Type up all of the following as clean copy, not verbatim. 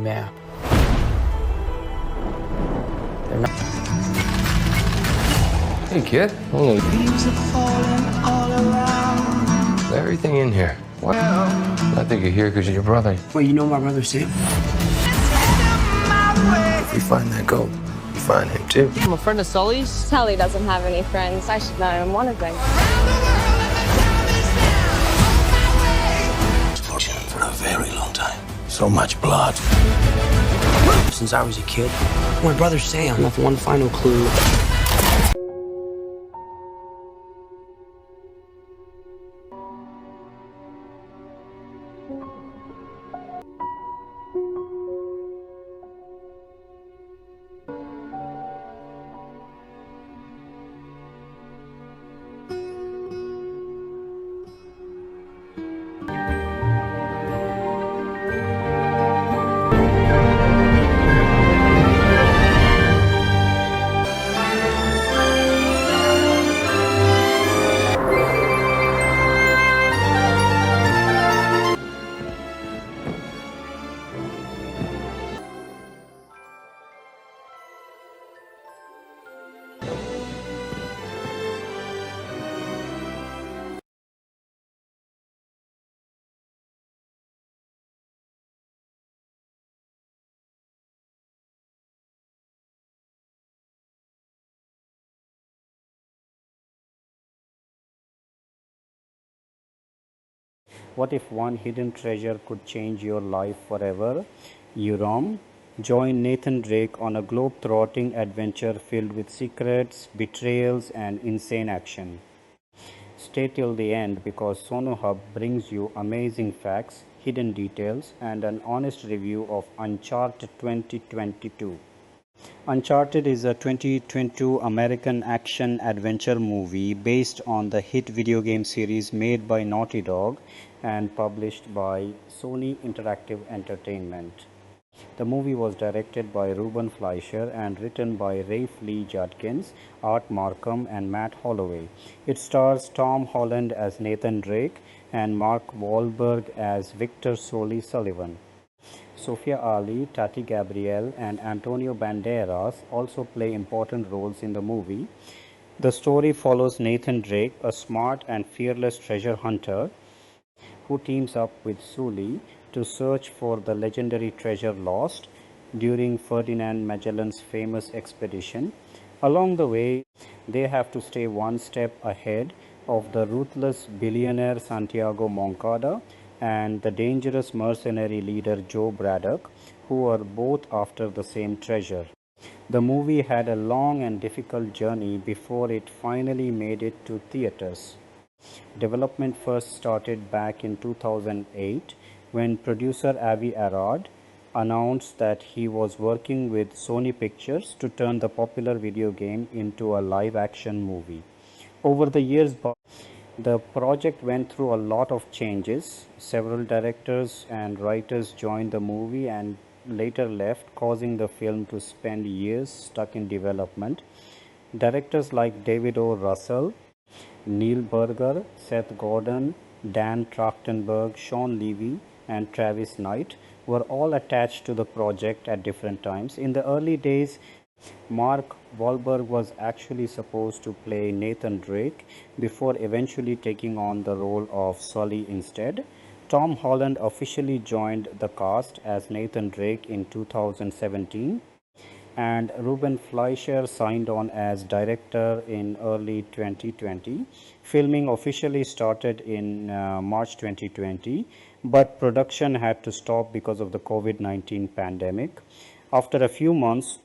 map. They're not. Hey, kid. Leaves are falling all around. Everything in here. Well, I think you're here because of your brother. Wait, you know my brother Sam? If we find that gold, we find him too. I'm a friend of Sully's. Sully doesn't have any friends. I should know him one of them. For a very long time. So much blood. Since I was a kid, my brother Sam left one final clue. What if one hidden treasure could change your life forever? Urom. Join Nathan Drake on a globe-trotting adventure filled with secrets, betrayals, and insane action. Stay till the end because Sonu Hub brings you amazing facts, hidden details, and an honest review of Uncharted 2022. Uncharted is a 2022 American action-adventure movie based on the hit video game series made by Naughty Dog and published by Sony Interactive Entertainment. The movie was directed by Ruben Fleischer and written by Rafe Lee Judkins, Art Markham, and Matt Holloway. It stars Tom Holland as Nathan Drake and Mark Wahlberg as Victor Sully Sullivan. Sophia Ali, Tati Gabrielle, and Antonio Banderas also play important roles in the movie. The story follows Nathan Drake, a smart and fearless treasure hunter who teams up with Sully to search for the legendary treasure lost during Ferdinand Magellan's famous expedition. Along the way, they have to stay one step ahead of the ruthless billionaire Santiago Moncada and the dangerous mercenary leader Joe Braddock, who are both after the same treasure. The movie had a long and difficult journey before it finally made it to theaters. Development first started back in 2008 when producer Avi Arad announced that he was working with Sony Pictures to turn the popular video game into a live-action movie. Over the years, the project went through a lot of changes. Several directors and writers joined the movie and later left, causing the film to spend years stuck in development. Directors like David O. Russell, Neil Berger, Seth Gordon, Dan Trachtenberg, Sean Levy, and Travis Knight were all attached to the project at different times. In the early days, Mark Wahlberg was actually supposed to play Nathan Drake before eventually taking on the role of Sully instead. Tom Holland officially joined the cast as Nathan Drake in 2017, and Ruben Fleischer signed on as director in early 2020. Filming officially started in March 2020, but production had to stop because of the COVID-19 pandemic. After a few months,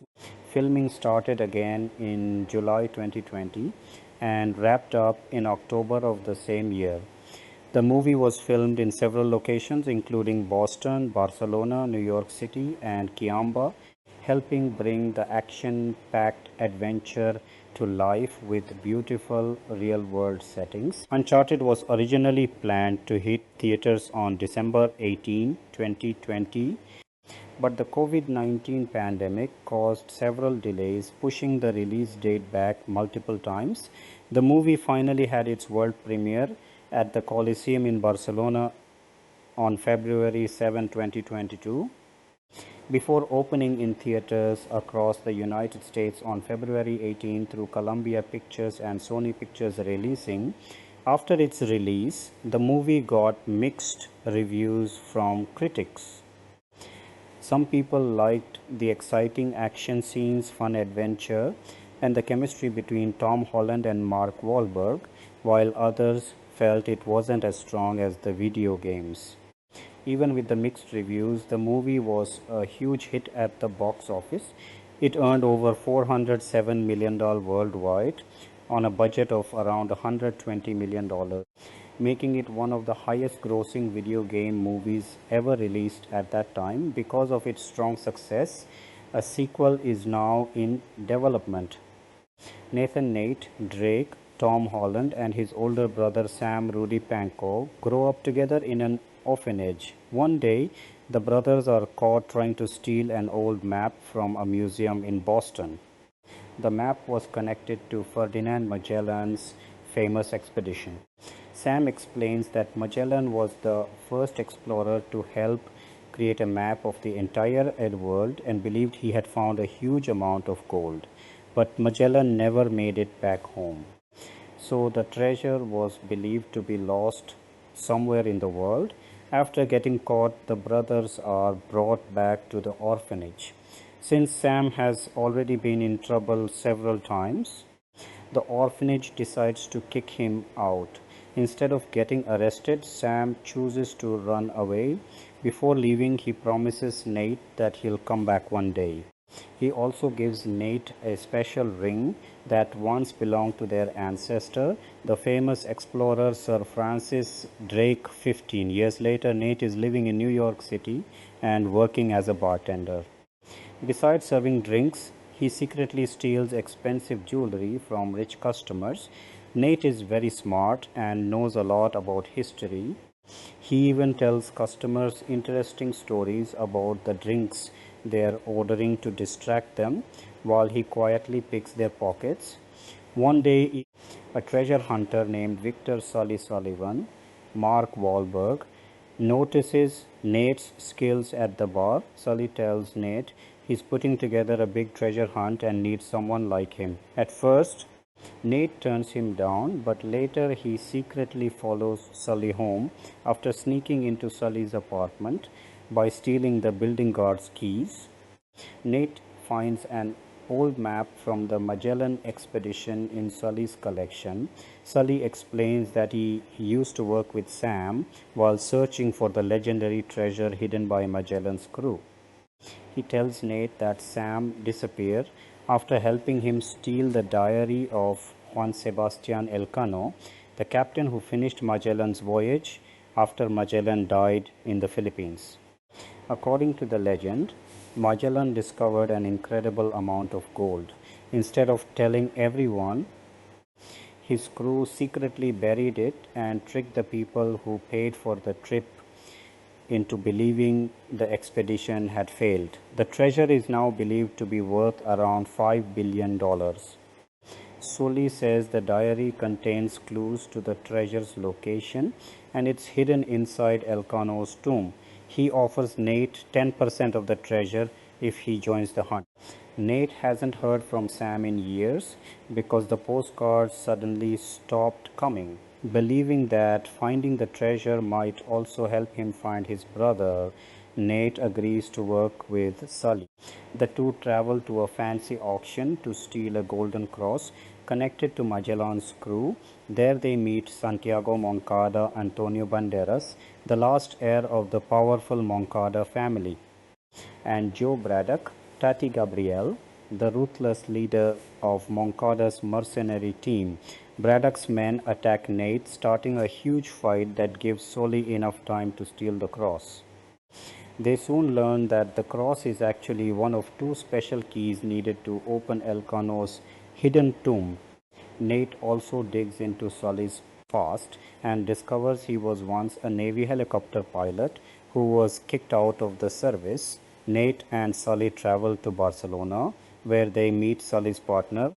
filming started again in July 2020 and wrapped up in October of the same year. The movie was filmed in several locations including Boston, Barcelona, New York City, and Kiamba, helping bring the action-packed adventure to life with beautiful real-world settings. Uncharted was originally planned to hit theaters on December 18, 2020, but the COVID-19 pandemic caused several delays, pushing the release date back multiple times. The movie finally had its world premiere at the Coliseum in Barcelona on February 7, 2022. Before opening in theaters across the United States on February 18 through Columbia Pictures and Sony Pictures releasing, after its release, the movie got mixed reviews from critics. Some people liked the exciting action scenes, fun adventure, and the chemistry between Tom Holland and Mark Wahlberg, while others felt it wasn't as strong as the video games. Even with the mixed reviews, the movie was a huge hit at the box office. It earned over $407 million worldwide on a budget of around $120 million, making it one of the highest grossing video game movies ever released at that time. Because of its strong success, a sequel is now in development. Nate Drake, Tom Holland, and his older brother Sam Rudy Pankow grow up together in an orphanage. One day, the brothers are caught trying to steal an old map from a museum in Boston. The map was connected to Ferdinand Magellan's famous expedition. Sam explains that Magellan was the first explorer to help create a map of the entire Old World and believed he had found a huge amount of gold. But Magellan never made it back home. So the treasure was believed to be lost somewhere in the world. After getting caught, the brothers are brought back to the orphanage. Since Sam has already been in trouble several times, the orphanage decides to kick him out. Instead of getting arrested, Sam chooses to run away. Before leaving, he promises Nate that he'll come back one day. He also gives Nate a special ring that once belonged to their ancestor, the famous explorer Sir Francis Drake. 15 years later, Nate is living in New York City and working as a bartender. Besides serving drinks, he secretly steals expensive jewelry from rich customers. Nate is very smart and knows a lot about history. He even tells customers interesting stories about the drinks they are ordering to distract them while he quietly picks their pockets. One day, a treasure hunter named Victor Sully Sullivan, Mark Wahlberg, notices Nate's skills at the bar. Sully tells Nate he's putting together a big treasure hunt and needs someone like him. At first, Nate turns him down, but later he secretly follows Sully home after sneaking into Sully's apartment by stealing the building guard's keys. Nate finds an old map from the Magellan expedition in Sully's collection. Sully explains that he used to work with Sam while searching for the legendary treasure hidden by Magellan's crew. He tells Nate that Sam disappeared after helping him steal the diary of Juan Sebastian Elcano, the captain who finished Magellan's voyage after Magellan died in the Philippines. According to the legend, Magellan discovered an incredible amount of gold. Instead of telling everyone, his crew secretly buried it and tricked the people who paid for the trip into believing the expedition had failed. The treasure is now believed to be worth around $5 billion. Sully says the diary contains clues to the treasure's location and it's hidden inside Elcano's tomb. He offers Nate 10% of the treasure if he joins the hunt. Nate hasn't heard from Sam in years because the postcards suddenly stopped coming. Believing that finding the treasure might also help him find his brother, Nate agrees to work with Sully. The two travel to a fancy auction to steal a golden cross connected to Magellan's crew. There they meet Santiago Moncada, Antonio Banderas, the last heir of the powerful Moncada family, and Joe Braddock, Tati Gabriel, the ruthless leader of Moncada's mercenary team. Braddock's men attack Nate, starting a huge fight that gives Sully enough time to steal the cross. They soon learn that the cross is actually one of two special keys needed to open Elcano's hidden tomb. Nate also digs into Sully's past and discovers he was once a Navy helicopter pilot who was kicked out of the service. Nate and Sully travel to Barcelona, where they meet Sully's partner,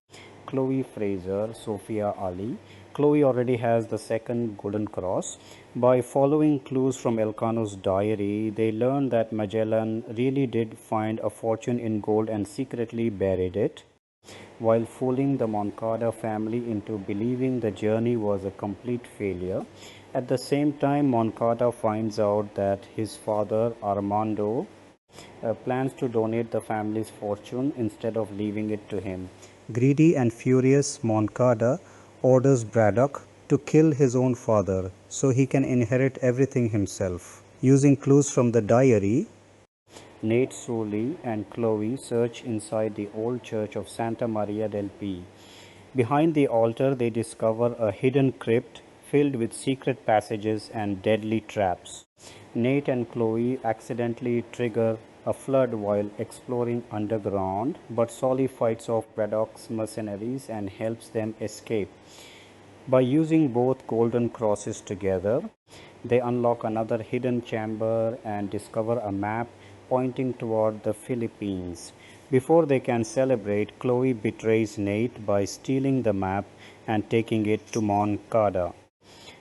Chloe Fraser, Sophia Ali. Chloe already has the second Golden Cross. By following clues from Elcano's diary, they learn that Magellan really did find a fortune in gold and secretly buried it, while fooling the Moncada family into believing the journey was a complete failure. At the same time, Moncada finds out that his father, Armando, plans to donate the family's fortune instead of leaving it to him. Greedy and furious, Moncada orders Braddock to kill his own father so he can inherit everything himself. Using clues from the diary, Nate, Sully, and Chloe search inside the old church of Santa Maria del Pi. Behind the altar, they discover a hidden crypt filled with secret passages and deadly traps. Nate and Chloe accidentally trigger a flood while exploring underground, but Solly fights off Braddock's mercenaries and helps them escape. By using both golden crosses together, they unlock another hidden chamber and discover a map pointing toward the Philippines. Before they can celebrate, Chloe betrays Nate by stealing the map and taking it to Moncada.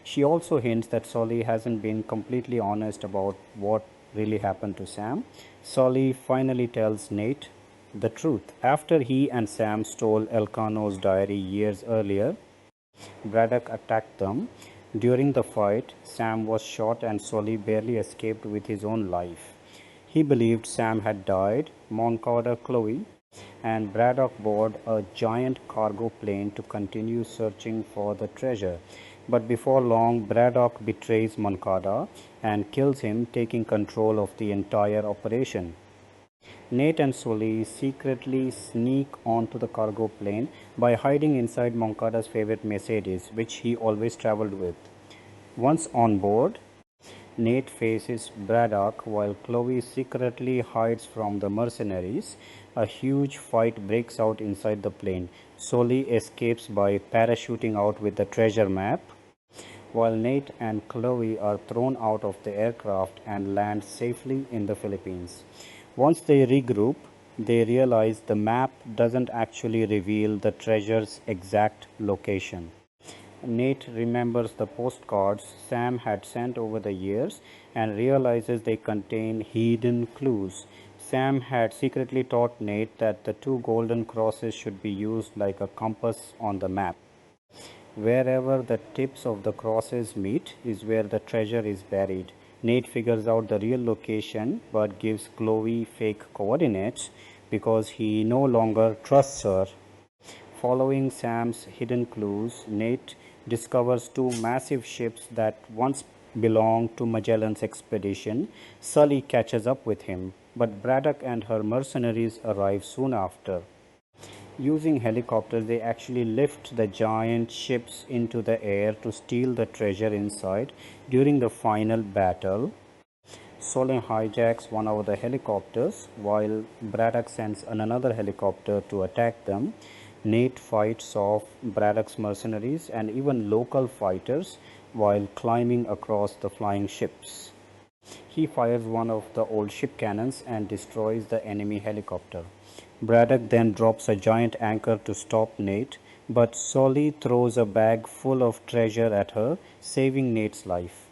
She also hints that Solly hasn't been completely honest about what really happened to Sam. Solly finally tells Nate the truth. After he and Sam stole Elcano's diary years earlier, Braddock attacked them. During the fight, Sam was shot and Solly barely escaped with his own life. He believed Sam had died. Moncada, Chloe, and Braddock board a giant cargo plane to continue searching for the treasure. But before long, Braddock betrays Moncada and kills him, taking control of the entire operation. Nate and Sully secretly sneak onto the cargo plane by hiding inside Moncada's favorite Mercedes, which he always traveled with. Once on board, Nate faces Braddock while Chloe secretly hides from the mercenaries. A huge fight breaks out inside the plane. Sully escapes by parachuting out with the treasure map, while Nate and Chloe are thrown out of the aircraft and land safely in the Philippines. Once they regroup, they realize the map doesn't actually reveal the treasure's exact location. Nate remembers the postcards Sam had sent over the years and realizes they contain hidden clues. Sam had secretly taught Nate that the two golden crosses should be used like a compass on the map. Wherever the tips of the crosses meet is where the treasure is buried. Nate figures out the real location but gives Chloe fake coordinates because he no longer trusts her. Following Sam's hidden clues, Nate discovers two massive ships that once belonged to Magellan's expedition. Sully catches up with him, but Braddock and her mercenaries arrive soon after. Using helicopters, they actually lift the giant ships into the air to steal the treasure inside. During the final battle, Solon hijacks one of the helicopters while Braddock sends another helicopter to attack them. Nate fights off Braddock's mercenaries and even local fighters while climbing across the flying ships. He fires one of the old ship cannons and destroys the enemy helicopter. Braddock then drops a giant anchor to stop Nate, but Solly throws a bag full of treasure at her, saving Nate's life.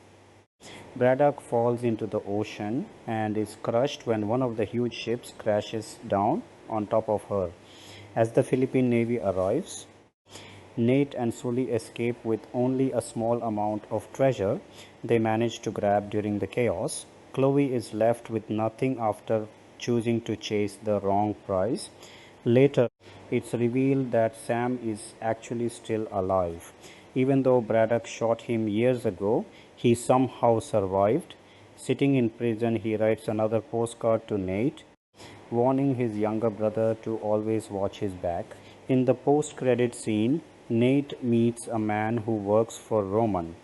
Braddock falls into the ocean and is crushed when one of the huge ships crashes down on top of her. As the Philippine Navy arrives, Nate and Sully escape with only a small amount of treasure they manage to grab during the chaos. Chloe is left with nothing after choosing to chase the wrong prize. Later, it's revealed that Sam is actually still alive. Even though Braddock shot him years ago, he somehow survived. Sitting in prison, he writes another postcard to Nate, warning his younger brother to always watch his back. In the post-credit scene, Nate meets a man who works for Roman.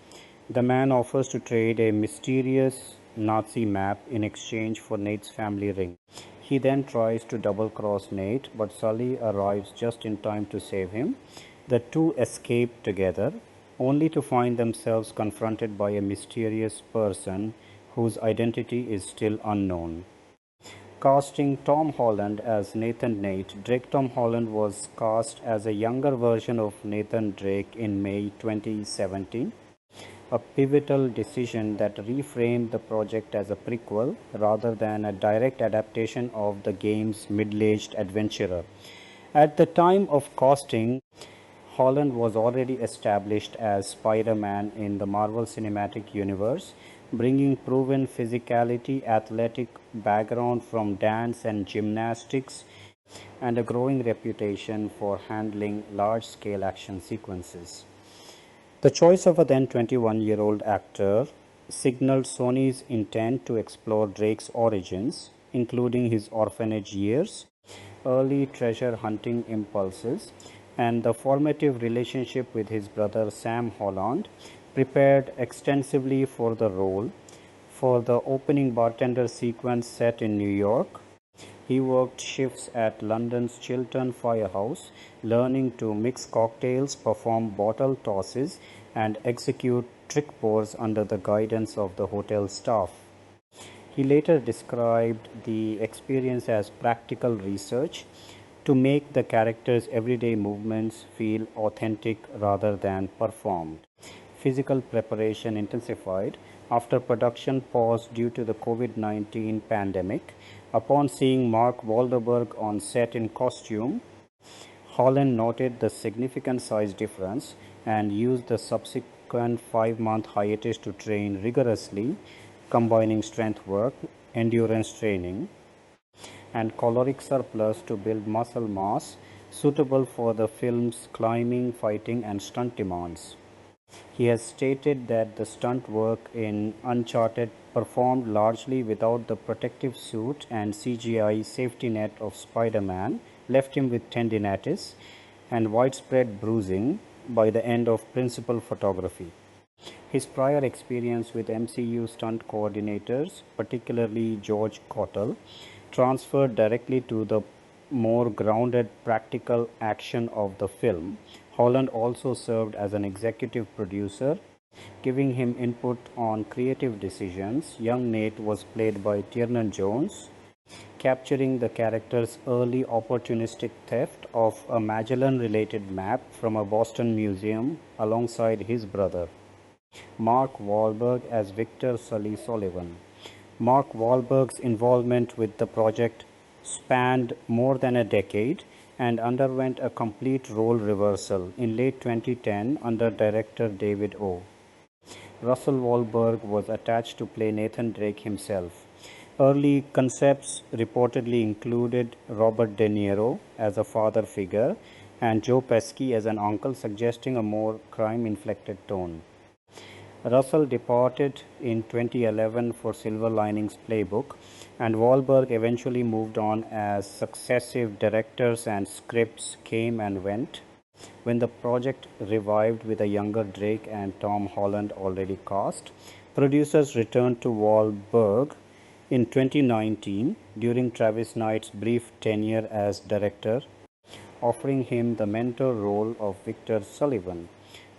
The man offers to trade a mysterious Nazi map in exchange for Nate's family ring. He then tries to double-cross Nate, but Sully arrives just in time to save him. The two escape together, only to find themselves confronted by a mysterious person whose identity is still unknown. Casting Tom Holland as Nathan Drake. Tom Holland was cast as a younger version of Nathan Drake in May 2017, a pivotal decision that reframed the project as a prequel rather than a direct adaptation of the game's middle-aged adventurer. At the time of casting, Holland was already established as Spider-Man in the Marvel Cinematic Universe, bringing proven physicality, athletic background from dance and gymnastics, and a growing reputation for handling large-scale action sequences. The choice of a then 21-year-old actor signaled Sony's intent to explore Drake's origins, including his orphanage years, early treasure hunting impulses, and the formative relationship with his brother Sam Holland. Prepared extensively for the role. For the opening bartender sequence set in New York, he worked shifts at London's Chiltern Firehouse, learning to mix cocktails, perform bottle tosses, and execute trick pours under the guidance of the hotel staff. He later described the experience as practical research to make the character's everyday movements feel authentic rather than performed. Physical preparation intensified after production paused due to the COVID-19 pandemic. Upon seeing Mark Wahlberg on set in costume, Holland noted the significant size difference and used the subsequent 5-month hiatus to train rigorously, combining strength work, endurance training, and caloric surplus to build muscle mass suitable for the film's climbing, fighting, and stunt demands. He has stated that the stunt work in Uncharted, performed largely without the protective suit and CGI safety net of Spider-Man, left him with tendinitis and widespread bruising by the end of principal photography. His prior experience with MCU stunt coordinators, particularly George Cottle, transferred directly to the more grounded practical action of the film. Holland also served as an executive producer, giving him input on creative decisions. Young Nate was played by Tiernan Jones, capturing the character's early opportunistic theft of a Magellan-related map from a Boston museum alongside his brother. Mark Wahlberg as Victor Sully Sullivan. Mark Wahlberg's involvement with the project spanned more than a decade and underwent a complete role reversal in late 2010 under director David O. Russell Wahlberg was attached to play Nathan Drake himself. Early concepts reportedly included Robert De Niro as a father figure and Joe Pesci as an uncle, suggesting a more crime-inflected tone. Russell departed in 2011 for Silver Linings Playbook, and Wahlberg eventually moved on as successive directors and scripts came and went. When the project revived with a younger Drake and Tom Holland already cast, producers returned to Wahlberg in 2019 during Travis Knight's brief tenure as director, offering him the mentor role of Victor Sullivan.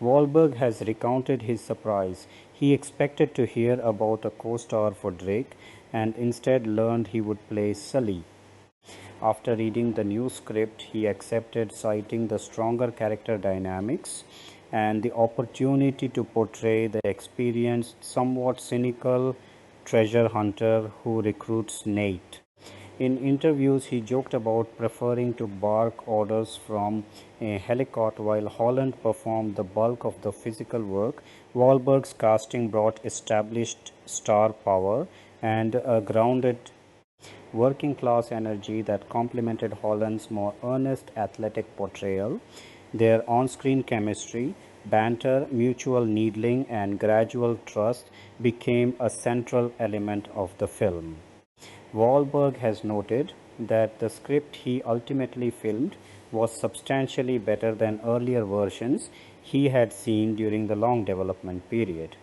Wahlberg has recounted his surprise. He expected to hear about a co-star for Drake and instead learned he would play Sully. After reading the new script, he accepted, citing the stronger character dynamics and the opportunity to portray the experienced, somewhat cynical treasure hunter who recruits Nate. In interviews, he joked about preferring to bark orders from a helicopter while Holland performed the bulk of the physical work. Wahlberg's casting brought established star power and a grounded working-class energy that complemented Holland's more earnest athletic portrayal. Their on-screen chemistry, banter, mutual needling, and gradual trust became a central element of the film. Wahlberg has noted that the script he ultimately filmed was substantially better than earlier versions he had seen during the long development period.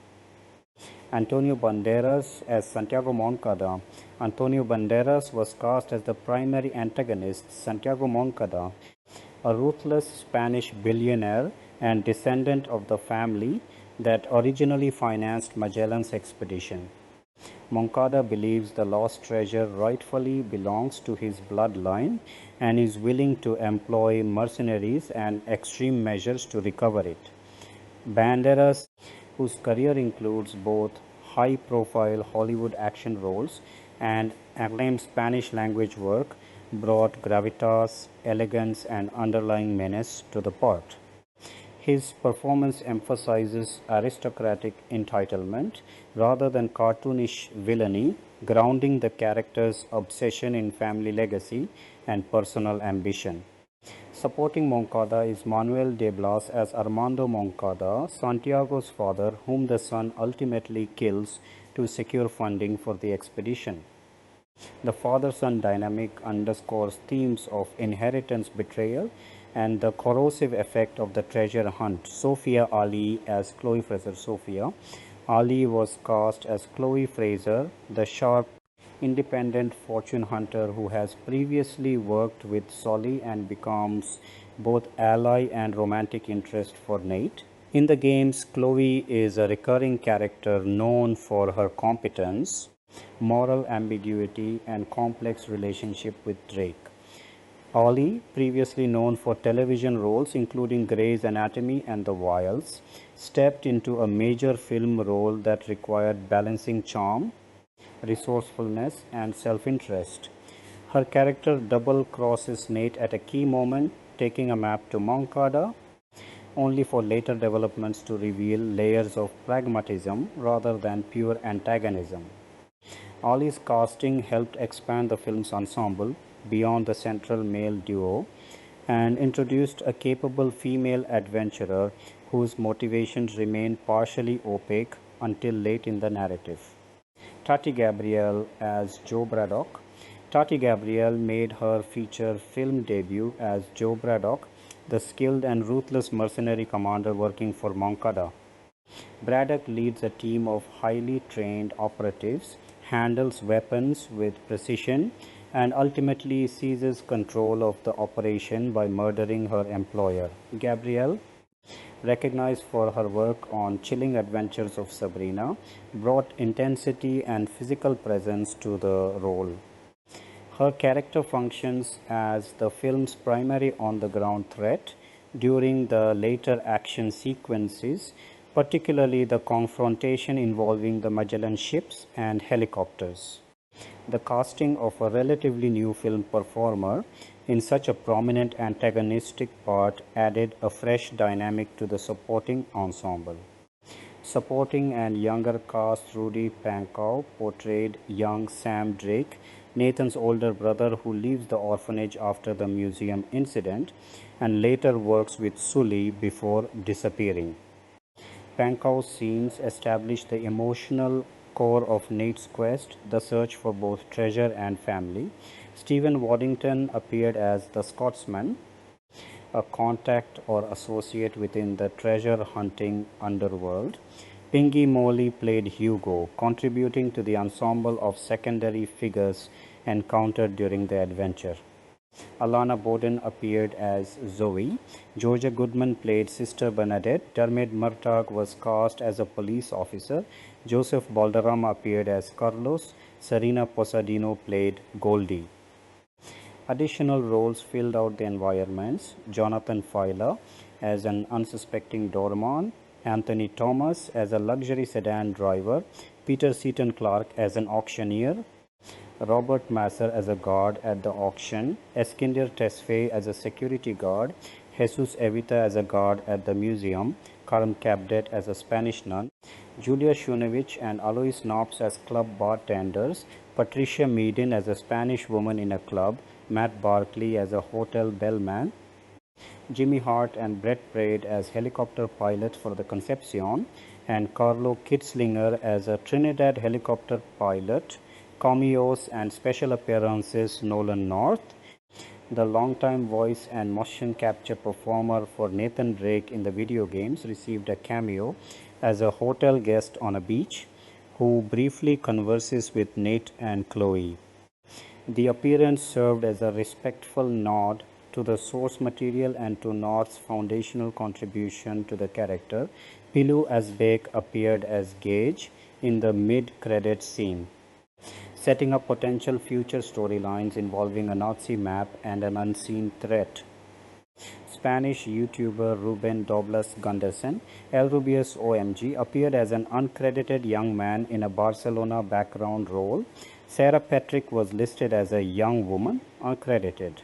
Antonio Banderas as Santiago Moncada. Antonio Banderas was cast as the primary antagonist, Santiago Moncada, a ruthless Spanish billionaire and descendant of the family that originally financed Magellan's expedition. Moncada believes the lost treasure rightfully belongs to his bloodline and is willing to employ mercenaries and extreme measures to recover it. Banderas, whose career includes both high profile Hollywood action roles and acclaimed Spanish language work, brought gravitas, elegance, and underlying menace to the part. His performance emphasizes aristocratic entitlement rather than cartoonish villainy, grounding the character's obsession in family legacy and personal ambition. Supporting Moncada is Manuel de Blas as Armando Moncada, Santiago's father, whom the son ultimately kills to secure funding for the expedition. The father son dynamic underscores themes of inheritance betrayal and the corrosive effect of the treasure hunt. Sophia Ali as Chloe Fraser Sophia. Ali was cast as Chloe Fraser, the sharp, independent fortune hunter who has previously worked with Solly and becomes both ally and romantic interest for Nate. In the games, Chloe is a recurring character known for her competence, moral ambiguity, and complex relationship with Drake. Ollie, previously known for television roles including Grey's Anatomy and The Wilds, stepped into a major film role that required balancing charm, resourcefulness, and self interest. Her character double crosses Nate at a key moment, taking a map to Moncada, only for later developments to reveal layers of pragmatism rather than pure antagonism. Ollie's casting helped expand the film's ensemble beyond the central male duo and introduced a capable female adventurer whose motivations remain partially opaque until late in the narrative. Tati Gabrielle as Jo Braddock. Tati Gabrielle made her feature film debut as Jo Braddock, the skilled and ruthless mercenary commander working for Moncada. Braddock leads a team of highly trained operatives, handles weapons with precision, and ultimately seizes control of the operation by murdering her employer. Gabrielle, recognized for her work on Chilling Adventures of Sabrina, brought intensity and physical presence to the role. Her character functions as the film's primary on the ground threat during the later action sequences, particularly the confrontation involving the Magellan ships and helicopters. The casting of a relatively new film performer in such a prominent antagonistic part added a fresh dynamic to the supporting ensemble. Supporting and younger cast Rudy Pankow portrayed young Sam Drake, Nathan's older brother who leaves the orphanage after the museum incident and later works with Sully before disappearing. Pankow's scenes establish the emotional core of Nate's quest, the search for both treasure and family. Stephen Waddington appeared as the Scotsman, a contact or associate within the treasure hunting underworld. Pingy Moley played Hugo, contributing to the ensemble of secondary figures encountered during the adventure. Alana Bowden appeared as Zoe. Georgia Goodman played Sister Bernadette. Dermot Murtagh was cast as a police officer. Joseph Balderrama appeared as Carlos. Serena Posadino played Goldie. Additional roles filled out the environments. Jonathan Filer as an unsuspecting doorman. Anthony Thomas as a luxury sedan driver. Peter Seaton Clark as an auctioneer. Robert Masser as a guard at the auction, Eskinder Tesfaye as a security guard, Jesus Evita as a guard at the museum, Karim Cabdet as a Spanish nun, Julia Shunevich and Alois Knops as club bartenders, Patricia Meaden as a Spanish woman in a club, Matt Barkley as a hotel bellman, Jimmy Hart and Brett Praed as helicopter pilots for the Concepcion, and Carlo Kitzlinger as a Trinidad helicopter pilot. Cameos and special appearances: Nolan North, the longtime voice and motion capture performer for Nathan Drake in the video games, received a cameo as a hotel guest on a beach who briefly converses with Nate and Chloe. The appearance served as a respectful nod to the source material and to North's foundational contribution to the character. Pilu Asbek appeared as Gage. in the mid-credits scene, setting up potential future storylines involving a Nazi map and an unseen threat. Spanish YouTuber Ruben Douglas Gunderson, El Rubius OMG, appeared as an uncredited young man in a Barcelona background role. Sarah Patrick was listed as a young woman, uncredited.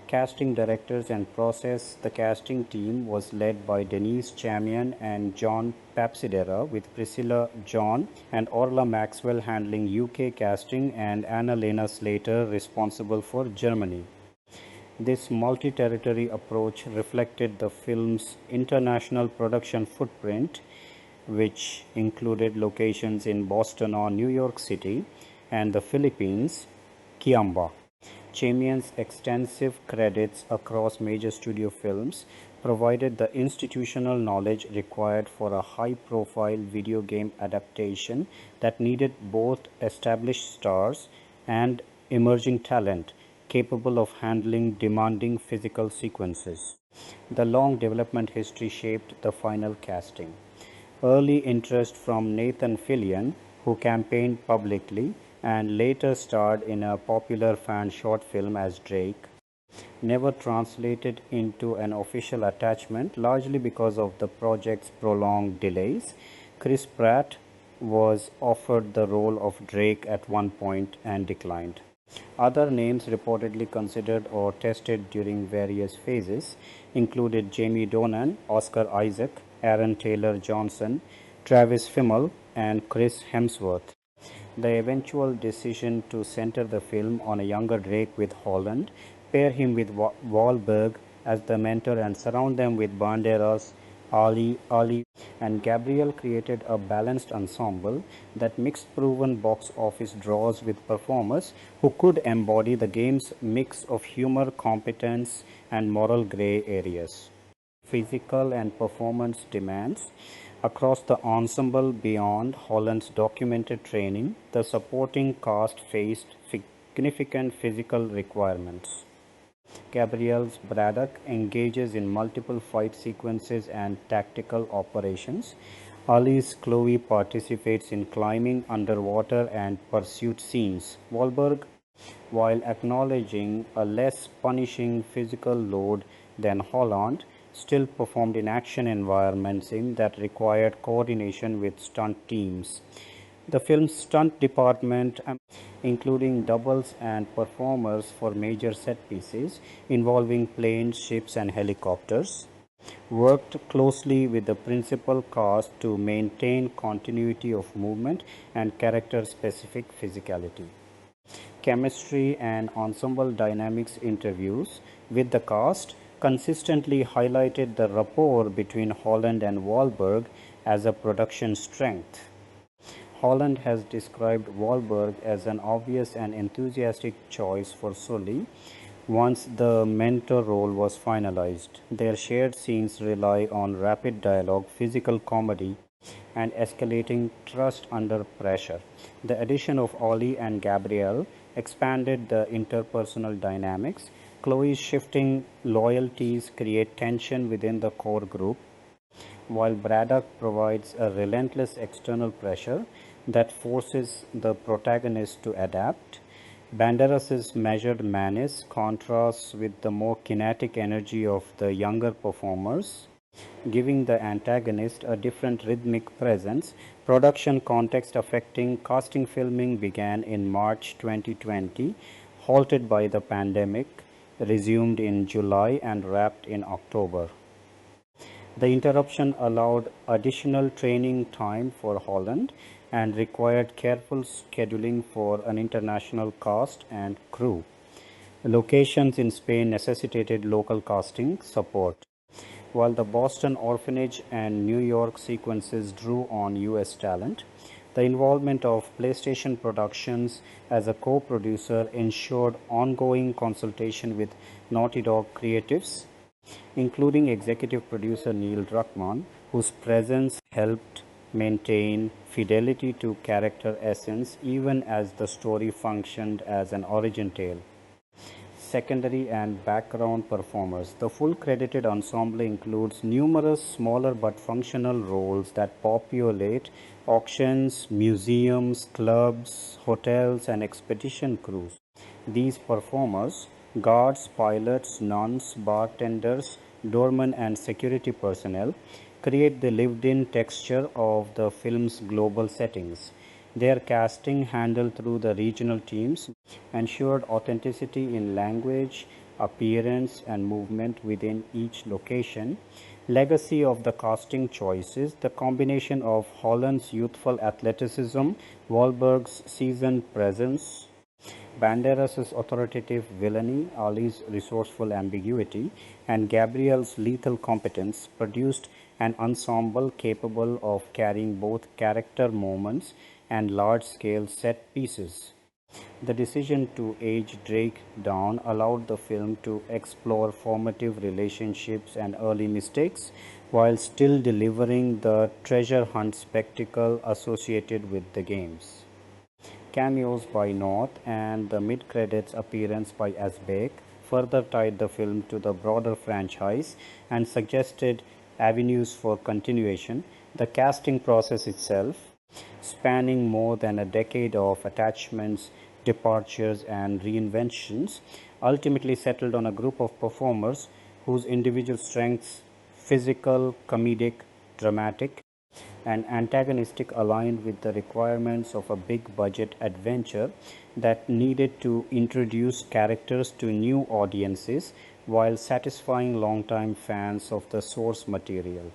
Casting directors and process. The casting team was led by Denise Chamian and John Papsidera, with Priscilla John and Orla Maxwell handling UK casting and Anna-Lena Slater responsible for Germany. This multi-territory approach reflected the film's international production footprint, which included locations in Boston or New York City and the Philippines, Kiamba. Chamian's extensive credits across major studio films provided the institutional knowledge required for a high-profile video game adaptation that needed both established stars and emerging talent capable of handling demanding physical sequences. The long development history shaped the final casting. Early interest from Nathan Fillion, who campaigned publicly and later starred in a popular fan short film as Drake, never translated into an official attachment, largely because of the project's prolonged delays. Chris Pratt was offered the role of Drake at one point and declined. Other names reportedly considered or tested during various phases included Jamie Dornan, Oscar Isaac, Aaron Taylor Johnson, Travis Fimmel, and Chris Hemsworth. The eventual decision to center the film on a younger Drake with Holland, pair him with Wahlberg as the mentor, and surround them with Banderas, Ali, and Gabriel created a balanced ensemble that mixed proven box office draws with performers who could embody the game's mix of humor, competence, and moral gray areas. Physical and performance demands. Across the ensemble beyond Holland's documented training, the supporting cast faced significant physical requirements. Gabriel's Braddock engages in multiple fight sequences and tactical operations. Ali's Chloe participates in climbing, underwater, and pursuit scenes. Wahlberg, while acknowledging a less punishing physical load than Holland, still performed in action environments that required coordination with stunt teams. The film's stunt department, including doubles and performers for major set pieces involving planes, ships, and helicopters, worked closely with the principal cast to maintain continuity of movement and character-specific physicality. Chemistry and ensemble dynamics. Interviews with the cast consistently highlighted the rapport between Holland and Wahlberg as a production strength. Holland has described Wahlberg as an obvious and enthusiastic choice for Sully once the mentor role was finalized. Their shared scenes rely on rapid dialogue, physical comedy, and escalating trust under pressure. The addition of Ollie and Gabrielle expanded the interpersonal dynamics. Chloe's shifting loyalties create tension within the core group, while Braddock provides a relentless external pressure that forces the protagonist to adapt. Banderas' measured menace contrasts with the more kinetic energy of the younger performers, giving the antagonist a different rhythmic presence. Production context affecting casting. Filming began in March 2020, halted by the pandemic, resumed in July, and wrapped in October. The interruption allowed additional training time for Holland and required careful scheduling for an international cast and crew. Locations in Spain necessitated local casting support, while the Boston orphanage and New York sequences drew on US talent. The involvement of PlayStation Productions as a co-producer ensured ongoing consultation with Naughty Dog creatives, including executive producer Neil Druckmann, whose presence helped maintain fidelity to character essence even as the story functioned as an origin tale. secondary and background performers. The full credited ensemble includes numerous smaller but functional roles that populate auctions, museums, clubs, hotels, and expedition crews. These performers, guards, pilots, nuns, bartenders, doormen, and security personnel, create the lived-in texture of the film's global settings. Their casting, handled through the regional teams, ensured authenticity in language, appearance, and movement within each location. Legacy of the casting choices: the combination of Holland's youthful athleticism, Wahlberg's seasoned presence, Banderas' authoritative villainy, Ali's resourceful ambiguity, and Gabriel's lethal competence produced an ensemble capable of carrying both character moments and large-scale set pieces. The decision to age Drake down allowed the film to explore formative relationships and early mistakes while still delivering the treasure hunt spectacle associated with the games. Cameos by North and the mid-credits appearance by Asbeck further tied the film to the broader franchise and suggested avenues for continuation. The casting process itself, spanning more than a decade of attachments, departures, and reinventions, ultimately settled on a group of performers whose individual strengths, physical, comedic, dramatic, and antagonistic, aligned with the requirements of a big budget adventure that needed to introduce characters to new audiences while satisfying longtime fans of the source material.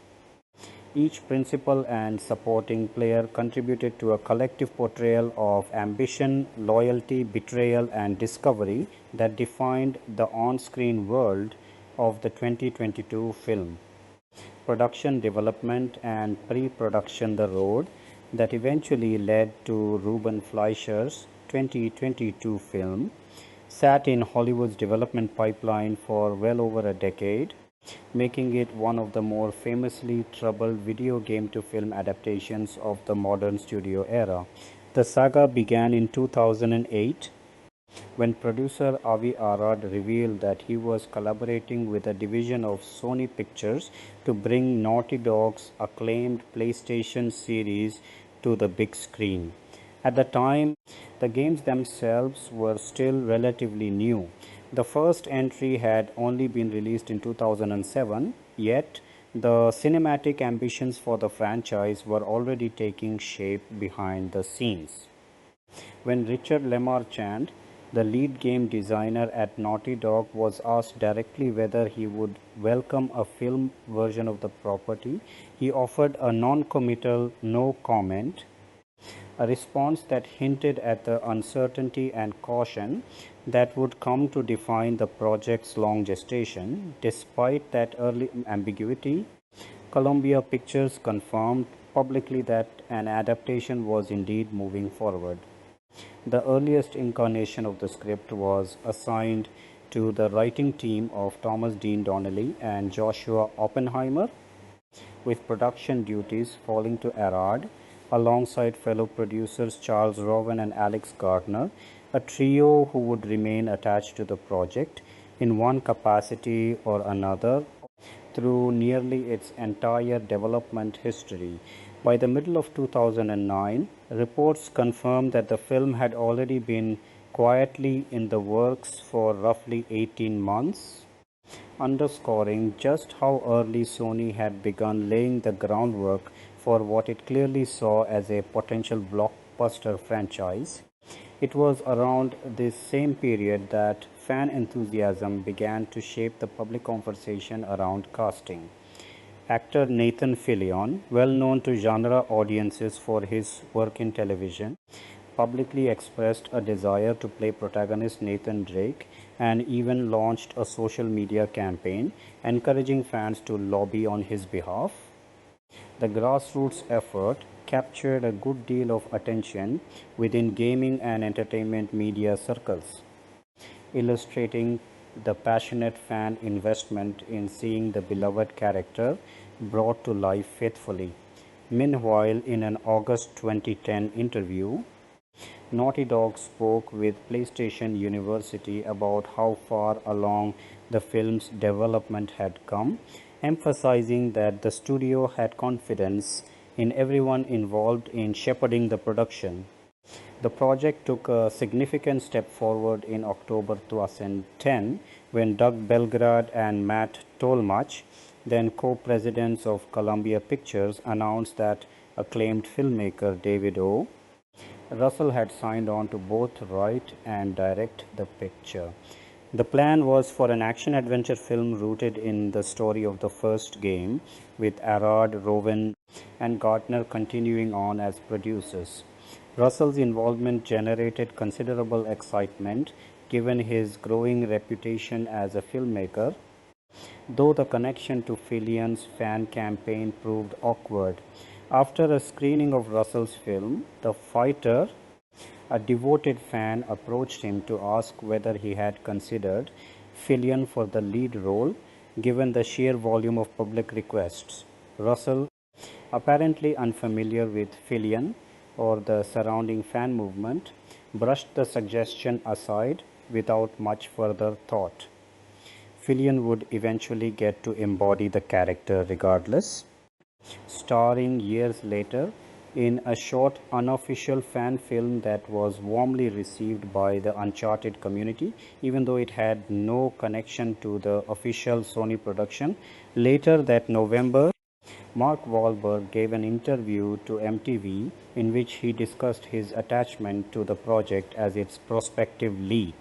Each principal and supporting player contributed to a collective portrayal of ambition, loyalty, betrayal, and discovery that defined the on-screen world of the 2022 film. Production, development, and pre-production the road that eventually led to Ruben Fleischer's 2022 film sat in Hollywood's development pipeline for well over a decade, making it one of the more famously troubled video game to film adaptations of the modern studio era. The saga began in 2008 when producer Avi Arad revealed that he was collaborating with a division of Sony Pictures to bring Naughty Dog's acclaimed PlayStation series to the big screen. At the time, the games themselves were still relatively new. The first entry had only been released in 2007, yet the cinematic ambitions for the franchise were already taking shape behind the scenes. When Richard Lemarchand, the lead game designer at Naughty Dog, was asked directly whether he would welcome a film version of the property, he offered a non-committal no comment, a response that hinted at the uncertainty and caution that would come to define the project's long gestation. Despite that early ambiguity, Columbia Pictures confirmed publicly that an adaptation was indeed moving forward. The earliest incarnation of the script was assigned to the writing team of Thomas Dean Donnelly and Joshua Oppenheimer, with production duties falling to Arad, alongside fellow producers Charles Rowan and Alex Gardner, a trio who would remain attached to the project in one capacity or another through nearly its entire development history. By the middle of 2009, reports confirmed that the film had already been quietly in the works for roughly 18 months, underscoring just how early Sony had begun laying the groundwork for what it clearly saw as a potential blockbuster franchise. It was around this same period that fan enthusiasm began to shape the public conversation around casting. Actor Nathan Fillion, well known to genre audiences for his work in television, publicly expressed a desire to play protagonist Nathan Drake and even launched a social media campaign encouraging fans to lobby on his behalf. The grassroots effort captured a good deal of attention within gaming and entertainment media circles, illustrating the passionate fan investment in seeing the beloved character brought to life faithfully. Meanwhile, in an August 2010 interview, Naughty Dog spoke with PlayStation University about how far along the film's development had come, emphasizing that the studio had confidence in everyone involved in shepherding the production. The project took a significant step forward in October 2010 when Doug Belgrad and Matt Tolmach, then co-presidents of Columbia Pictures, announced that acclaimed filmmaker David O. Russell had signed on to both write and direct the picture. The plan was for an action-adventure film rooted in the story of the first game, with Arad, Rowan, and Gardner continuing on as producers. Russell's involvement generated considerable excitement given his growing reputation as a filmmaker, though the connection to Fillion's fan campaign proved awkward. After a screening of Russell's film, The Fighter, a devoted fan approached him to ask whether he had considered Fillion for the lead role, given the sheer volume of public requests. Russell, apparently unfamiliar with Fillion or the surrounding fan movement, brushed the suggestion aside without much further thought. Fillion would eventually get to embody the character regardless, starring years later in a short unofficial fan film that was warmly received by the Uncharted community, even though it had no connection to the official Sony production. Later that November, Mark Wahlberg gave an interview to MTV in which he discussed his attachment to the project as its prospective lead.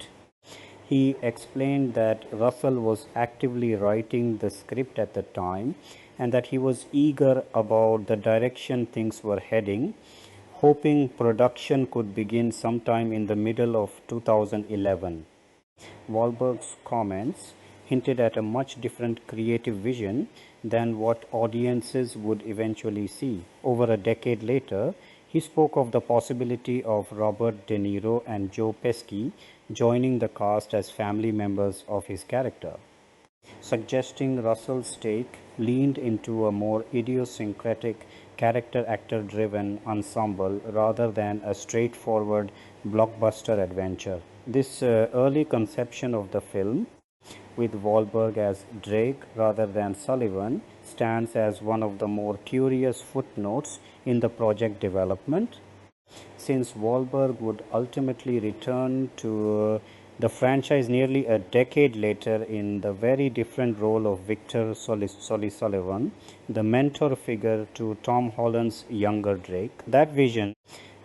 He explained that Russell was actively writing the script at the time and that he was eager about the direction things were heading, hoping production could begin sometime in the middle of 2011. Wahlberg's comments hinted at a much different creative vision than what audiences would eventually see. Over a decade later, he spoke of the possibility of Robert De Niro and Joe Pesci joining the cast as family members of his character, suggesting Russell's take leaned into a more idiosyncratic character-actor-driven ensemble rather than a straightforward blockbuster adventure. This early conception of the film, with Wahlberg as Drake rather than Sullivan, stands as one of the more curious footnotes in the project development, since Wahlberg would ultimately return to the franchise nearly a decade later in the very different role of Victor Sullivan, the mentor figure to Tom Holland's younger Drake. That vision,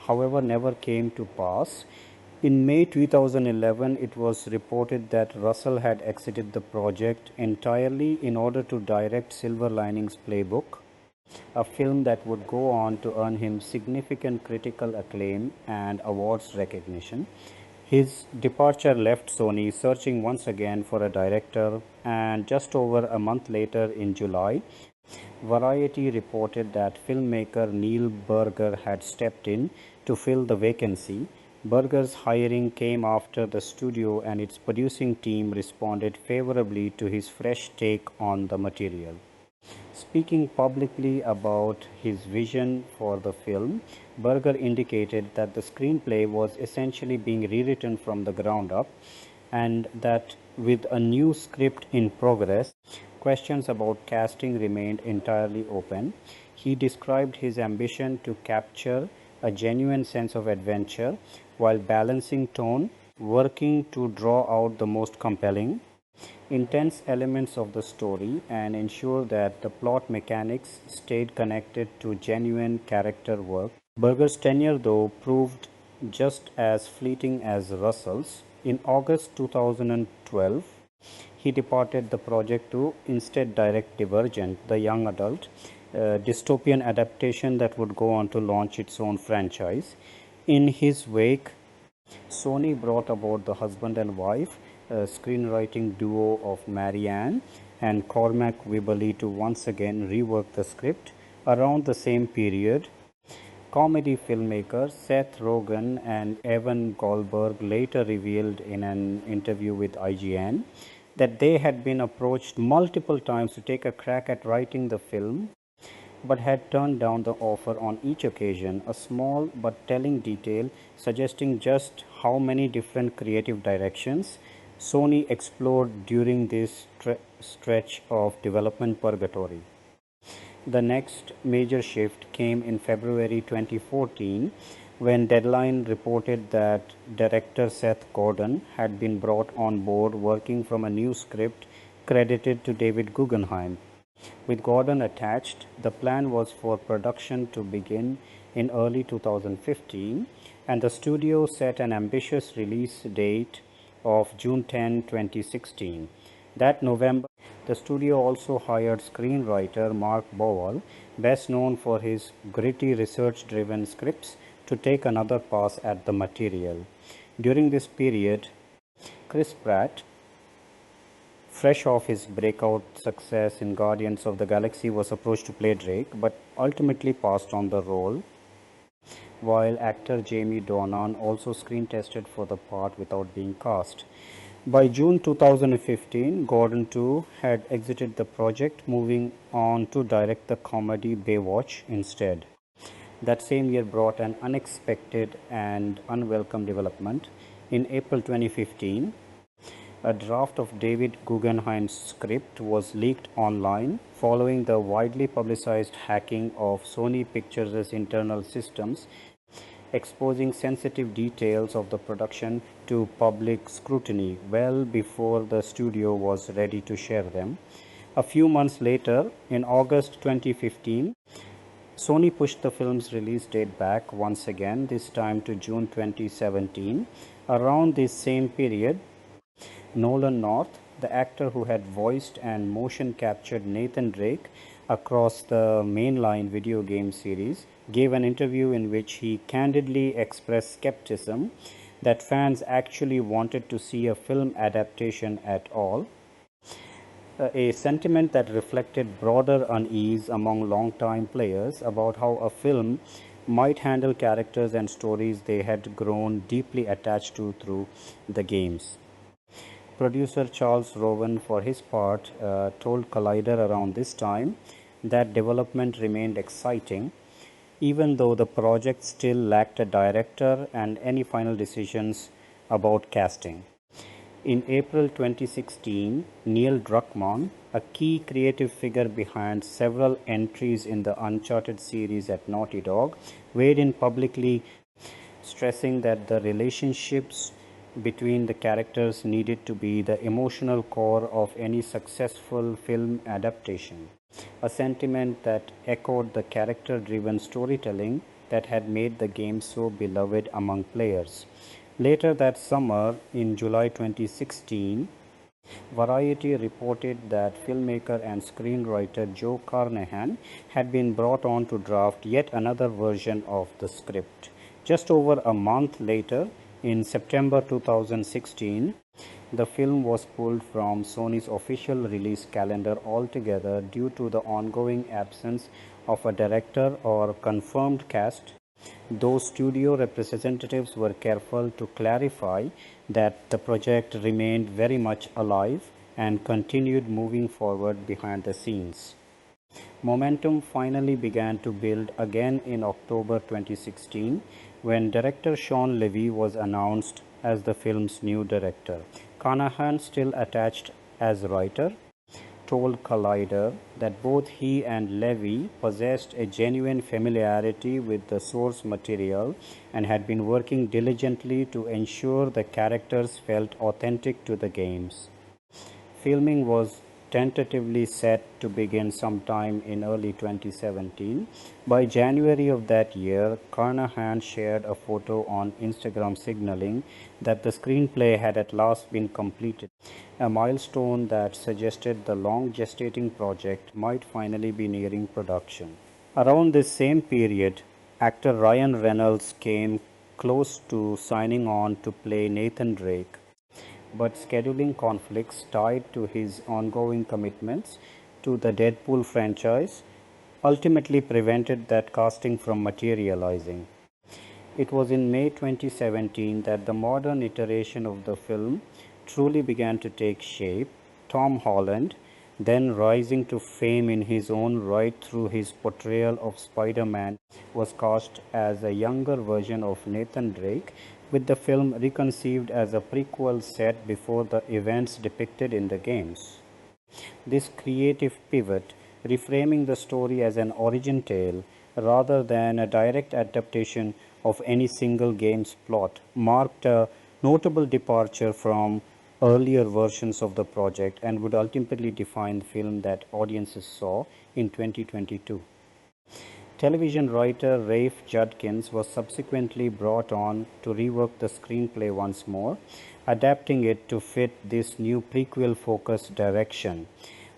however, never came to pass. In May 2011, it was reported that Russell had exited the project entirely in order to direct Silver Linings Playbook, a film that would go on to earn him significant critical acclaim and awards recognition. His departure left Sony searching once again for a director, and just over a month later in July, Variety reported that filmmaker Neil Burger had stepped in to fill the vacancy. Burger's hiring came after the studio and its producing team responded favorably to his fresh take on the material. Speaking publicly about his vision for the film, Berger indicated that the screenplay was essentially being rewritten from the ground up and that with a new script in progress, questions about casting remained entirely open. He described his ambition to capture a genuine sense of adventure while balancing tone, working to draw out the most compelling, intense elements of the story and ensure that the plot mechanics stayed connected to genuine character work. Berger's tenure, though, proved just as fleeting as Russell's. In August 2012, he departed the project to instead direct Divergent, the young adult dystopian adaptation that would go on to launch its own franchise. In his wake, Sony brought about the husband and wife screenwriting duo of Marianne and Cormac Wibberley to once again rework the script. Around the same period, comedy filmmakers Seth Rogen and Evan Goldberg later revealed in an interview with IGN that they had been approached multiple times to take a crack at writing the film, but had turned down the offer on each occasion, a small but telling detail suggesting just how many different creative directions Sony explored during this stretch of development purgatory. The next major shift came in February 2014 when Deadline reported that director Seth Gordon had been brought on board working from a new script credited to David Guggenheim. With Gordon attached, the plan was for production to begin in early 2015, and the studio set an ambitious release date of June 10, 2016. That November, the studio also hired screenwriter Mark Wahlberg, best known for his gritty research-driven scripts, to take another pass at the material. During this period, Chris Pratt, fresh off his breakout success in Guardians of the Galaxy, was approached to play Drake, but ultimately passed on the role, while actor Jamie Dornan also screen tested for the part without being cast. By June 2015, Gordon too had exited the project, moving on to direct the comedy Baywatch instead. That same year brought an unexpected and unwelcome development. In April 2015, a draft of David Guggenheim's script was leaked online following the widely publicized hacking of Sony Pictures' internal systems, exposing sensitive details of the production to public scrutiny well before the studio was ready to share them. A few months later, in August 2015, Sony pushed the film's release date back once again, this time to June 2017. Around this same period, Nolan North, the actor who had voiced and motion captured Nathan Drake across the mainline video game series, gave an interview in which he candidly expressed skepticism that fans actually wanted to see a film adaptation at all, a sentiment that reflected broader unease among longtime players about how a film might handle characters and stories they had grown deeply attached to through the games. Producer Charles Rowan, for his part, told Collider around this time that development remained exciting, even though the project still lacked a director and any final decisions about casting. In April 2016, Neil Druckmann, a key creative figure behind several entries in the Uncharted series at Naughty Dog, weighed in publicly, stressing that the relationships between the characters needed to be the emotional core of any successful film adaptation, a sentiment that echoed the character-driven storytelling that had made the game so beloved among players. Later that summer, in July 2016, Variety reported that filmmaker and screenwriter Joe Carnahan had been brought on to draft yet another version of the script. Just over a month later, in September 2016, the film was pulled from Sony's official release calendar altogether due to the ongoing absence of a director or confirmed cast, though studio representatives were careful to clarify that the project remained very much alive and continued moving forward behind the scenes. Momentum finally began to build again in October 2016 when director Sean Levy was announced as the film's new director. Carnahan, still attached as writer, told Collider that both he and Levy possessed a genuine familiarity with the source material and had been working diligently to ensure the characters felt authentic to the games. Filming was tentatively set to begin sometime in early 2017. By January of that year, Carnahan shared a photo on Instagram signaling that the screenplay had at last been completed, a milestone that suggested the long gestating project might finally be nearing production. Around this same period, actor Ryan Reynolds came close to signing on to play Nathan Drake, but scheduling conflicts tied to his ongoing commitments to the Deadpool franchise ultimately prevented that casting from materializing. It was in May 2017 that the modern iteration of the film truly began to take shape. Tom Holland, then rising to fame in his own right through his portrayal of Spider-Man, was cast as a younger version of Nathan Drake, with the film reconceived as a prequel set before the events depicted in the games. This creative pivot, reframing the story as an origin tale rather than a direct adaptation of any single game's plot, marked a notable departure from earlier versions of the project and would ultimately define the film that audiences saw in 2022. Television writer Rafe Judkins was subsequently brought on to rework the screenplay once more, adapting it to fit this new prequel-focused direction.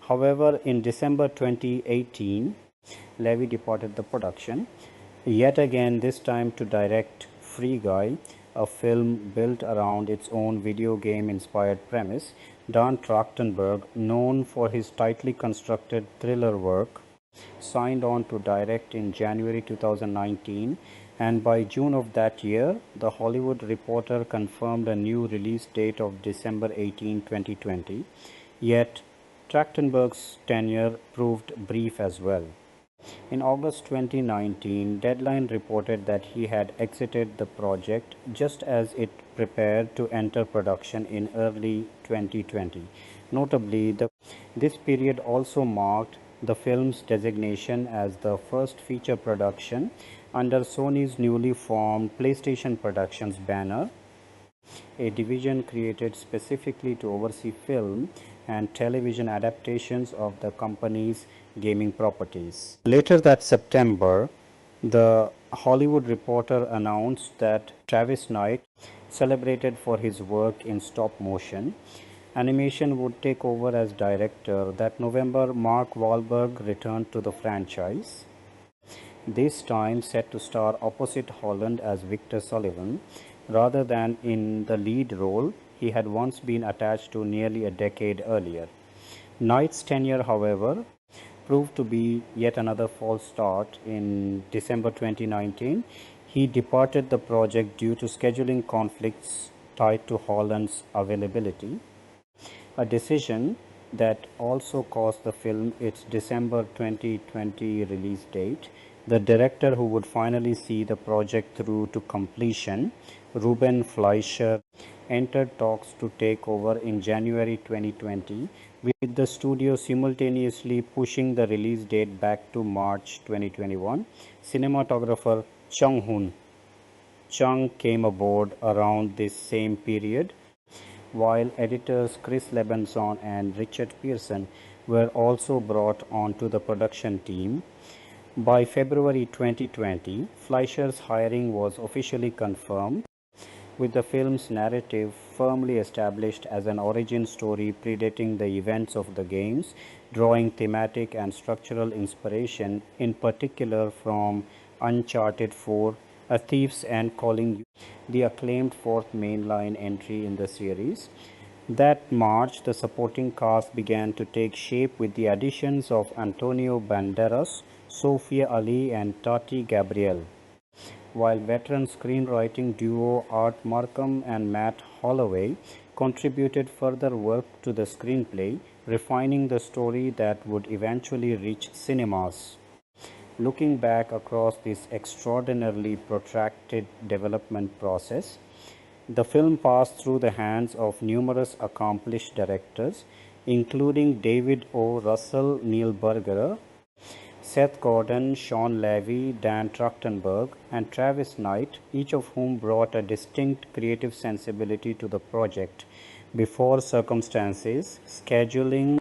However, in December 2018, Levy departed the production, yet again this time to direct Free Guy, a film built around its own video game-inspired premise. Dan Trachtenberg, known for his tightly constructed thriller work, signed on to direct in January 2019, and by June of that year, The Hollywood Reporter confirmed a new release date of December 18, 2020. Yet, Trachtenberg's tenure proved brief as well. In August 2019, Deadline reported that he had exited the project just as it prepared to enter production in early 2020. Notably, this period also marked the film's designation as the first feature production under Sony's newly formed PlayStation Productions banner, a division created specifically to oversee film and television adaptations of the company's gaming properties. Later that September, the Hollywood Reporter announced that Travis Knight, celebrated for his work in stop motion animation, would take over as director. That November, Mark Wahlberg returned to the franchise, this time set to star opposite Holland as Victor Sullivan, rather than in the lead role he had once been attached to nearly a decade earlier. Knight's tenure, however, proved to be yet another false start. In December 2019, he departed the project due to scheduling conflicts tied to Holland's availability, a decision that also cost the film its December 2020 release date. The director who would finally see the project through to completion, Ruben Fleischer, entered talks to take over in January 2020, with the studio simultaneously pushing the release date back to March 2021. Cinematographer Chung came aboard around this same period, while editors Chris Lebenson and Richard Pearson were also brought onto the production team. By February 2020, Fleischer's hiring was officially confirmed, with the film's narrative firmly established as an origin story predating the events of the games, drawing thematic and structural inspiration, in particular from Uncharted 4, A Thief's End, calling the acclaimed fourth mainline entry in the series. That March, the supporting cast began to take shape with the additions of Antonio Banderas, Sophia Ali and Tati Gabrielle, while veteran screenwriting duo Art Markham and Matt Holloway contributed further work to the screenplay, refining the story that would eventually reach cinemas. Looking back across this extraordinarily protracted development process, the film passed through the hands of numerous accomplished directors, including David O. Russell, Neil Burger, Seth Gordon, Sean Levy, Dan Trachtenberg, and Travis Knight, each of whom brought a distinct creative sensibility to the project before circumstances, scheduling,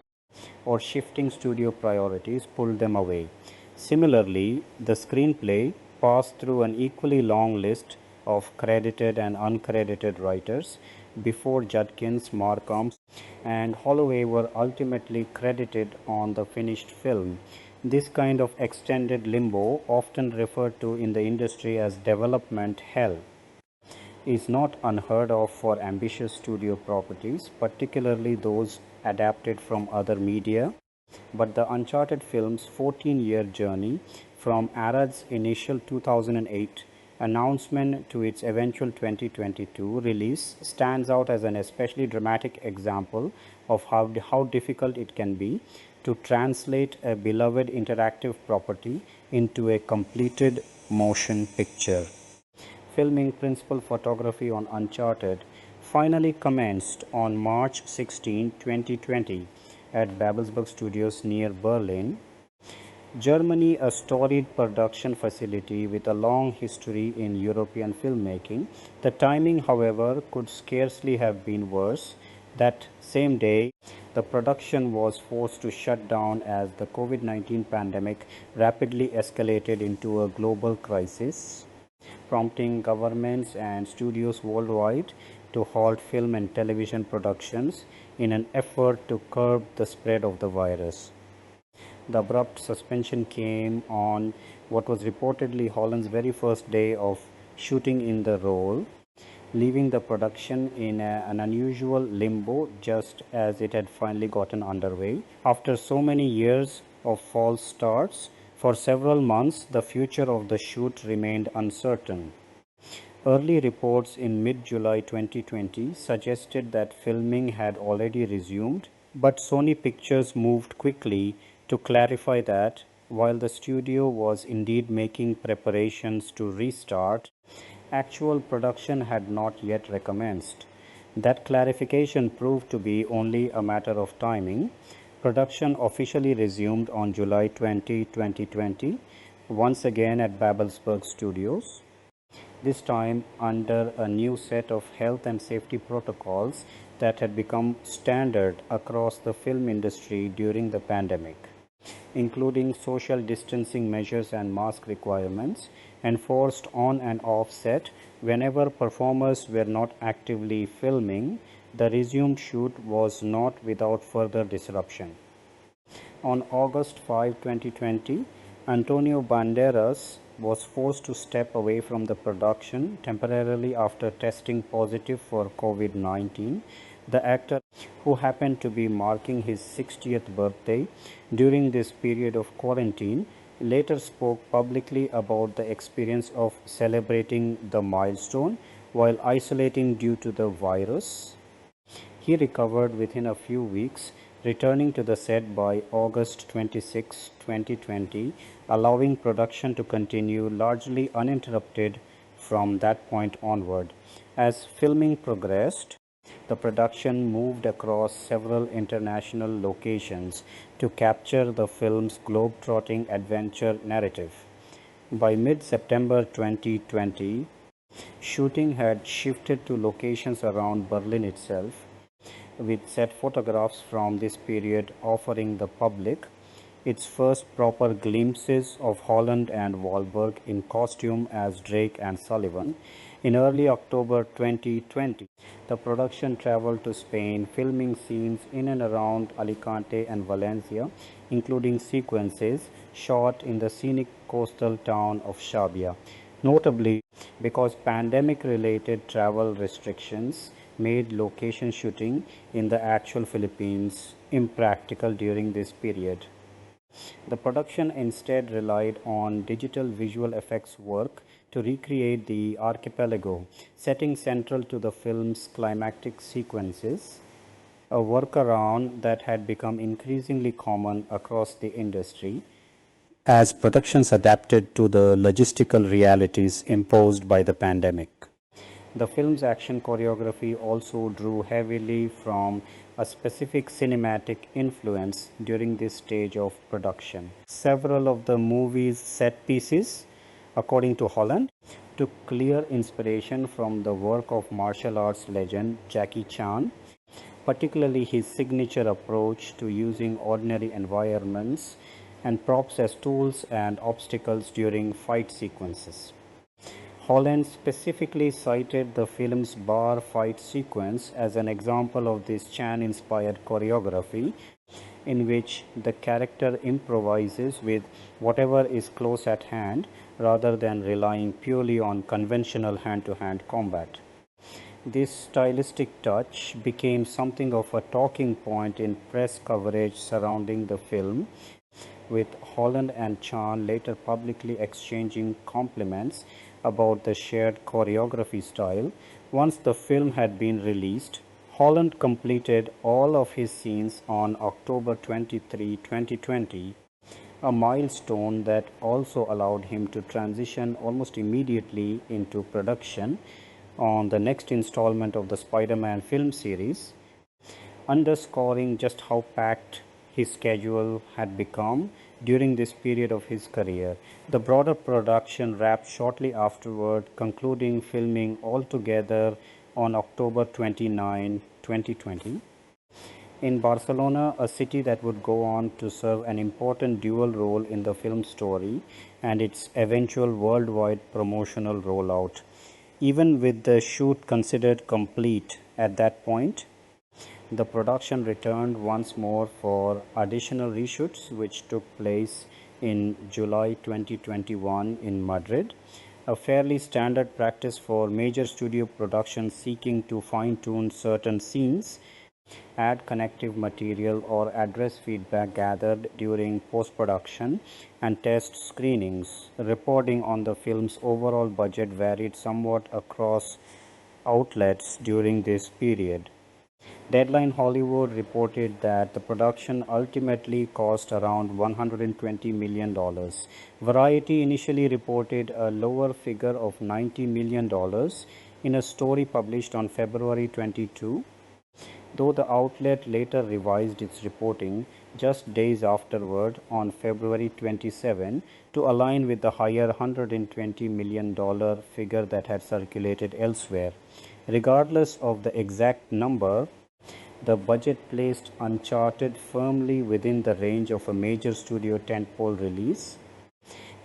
or shifting studio priorities pulled them away. Similarly, the screenplay passed through an equally long list of credited and uncredited writers before Judkins, Markham, and Holloway were ultimately credited on the finished film. This kind of extended limbo, often referred to in the industry as development hell, is not unheard of for ambitious studio properties, particularly those adapted from other media. But the Uncharted film's 14-year journey from Arad's initial 2008 announcement to its eventual 2022 release stands out as an especially dramatic example of how difficult it can be to translate a beloved interactive property into a completed motion picture. Filming principal photography on Uncharted finally commenced on March 16, 2020 at Babelsberg Studios near Berlin, Germany, a storied production facility with a long history in European filmmaking. The timing, however, could scarcely have been worse. That same day, the production was forced to shut down as the COVID-19 pandemic rapidly escalated into a global crisis, prompting governments and studios worldwide to halt film and television productions in an effort to curb the spread of the virus. The abrupt suspension came on what was reportedly Holland's very first day of shooting in the role, leaving the production in an unusual limbo just as it had finally gotten underway. After so many years of false starts, for several months the future of the shoot remained uncertain. Early reports in mid-July 2020 suggested that filming had already resumed, but Sony Pictures moved quickly to clarify that, while the studio was indeed making preparations to restart, actual production had not yet recommenced. That clarification proved to be only a matter of timing. Production officially resumed on July 20, 2020, once again at Babelsberg Studios, this time under a new set of health and safety protocols that had become standard across the film industry during the pandemic, including social distancing measures and mask requirements, enforced on and off set whenever performers were not actively filming. The resumed shoot was not without further disruption. On August 5, 2020, Antonio Banderas was forced to step away from the production temporarily after testing positive for COVID-19. The actor, who happened to be marking his 60th birthday during this period of quarantine, later spoke publicly about the experience of celebrating the milestone while isolating due to the virus. He recovered within a few weeks, returning to the set by August 26, 2020, allowing production to continue largely uninterrupted from that point onward. As filming progressed, the production moved across several international locations to capture the film's globe-trotting adventure narrative. By mid-September 2020, shooting had shifted to locations around Berlin itself, with set photographs from this period offering the public its first proper glimpses of Holland and Wahlberg in costume as Drake and Sullivan. In early October 2020, the production traveled to Spain, filming scenes in and around Alicante and Valencia, including sequences shot in the scenic coastal town of Xàbia. Notably, because pandemic-related travel restrictions made location shooting in the actual Philippines impractical during this period, the production instead relied on digital visual effects work to recreate the archipelago, setting central to the film's climactic sequences, a workaround that had become increasingly common across the industry as productions adapted to the logistical realities imposed by the pandemic. The film's action choreography also drew heavily from a specific cinematic influence during this stage of production. Several of the movie's set pieces, according to Holland, took clear inspiration from the work of martial arts legend Jackie Chan, particularly his signature approach to using ordinary environments and props as tools and obstacles during fight sequences. Holland specifically cited the film's bar fight sequence as an example of this Chan-inspired choreography, in which the character improvises with whatever is close at hand rather than relying purely on conventional hand-to-hand combat. This stylistic touch became something of a talking point in press coverage surrounding the film, with Holland and Chan later publicly exchanging compliments about the shared choreography style. Once the film had been released, Holland completed all of his scenes on October 23, 2020, a milestone that also allowed him to transition almost immediately into production on the next installment of the Spider-Man film series, underscoring just how packed his schedule had become during this period of his career. The broader production wrapped shortly afterward, concluding filming altogether on October 29, 2020. In Barcelona, a city that would go on to serve an important dual role in the film's story and its eventual worldwide promotional rollout. Even with the shoot considered complete at that point, the production returned once more for additional reshoots, which took place in July 2021 in Madrid, a fairly standard practice for major studio productions seeking to fine-tune certain scenes, add connective material, or address feedback gathered during post-production and test screenings. Reporting on the film's overall budget varied somewhat across outlets during this period. Deadline Hollywood reported that the production ultimately cost around $120 million. Variety initially reported a lower figure of $90 million in a story published on February 22, though the outlet later revised its reporting just days afterward on February 27 to align with the higher $120 million figure that had circulated elsewhere. Regardless of the exact number, the budget placed Uncharted firmly within the range of a major studio tentpole release,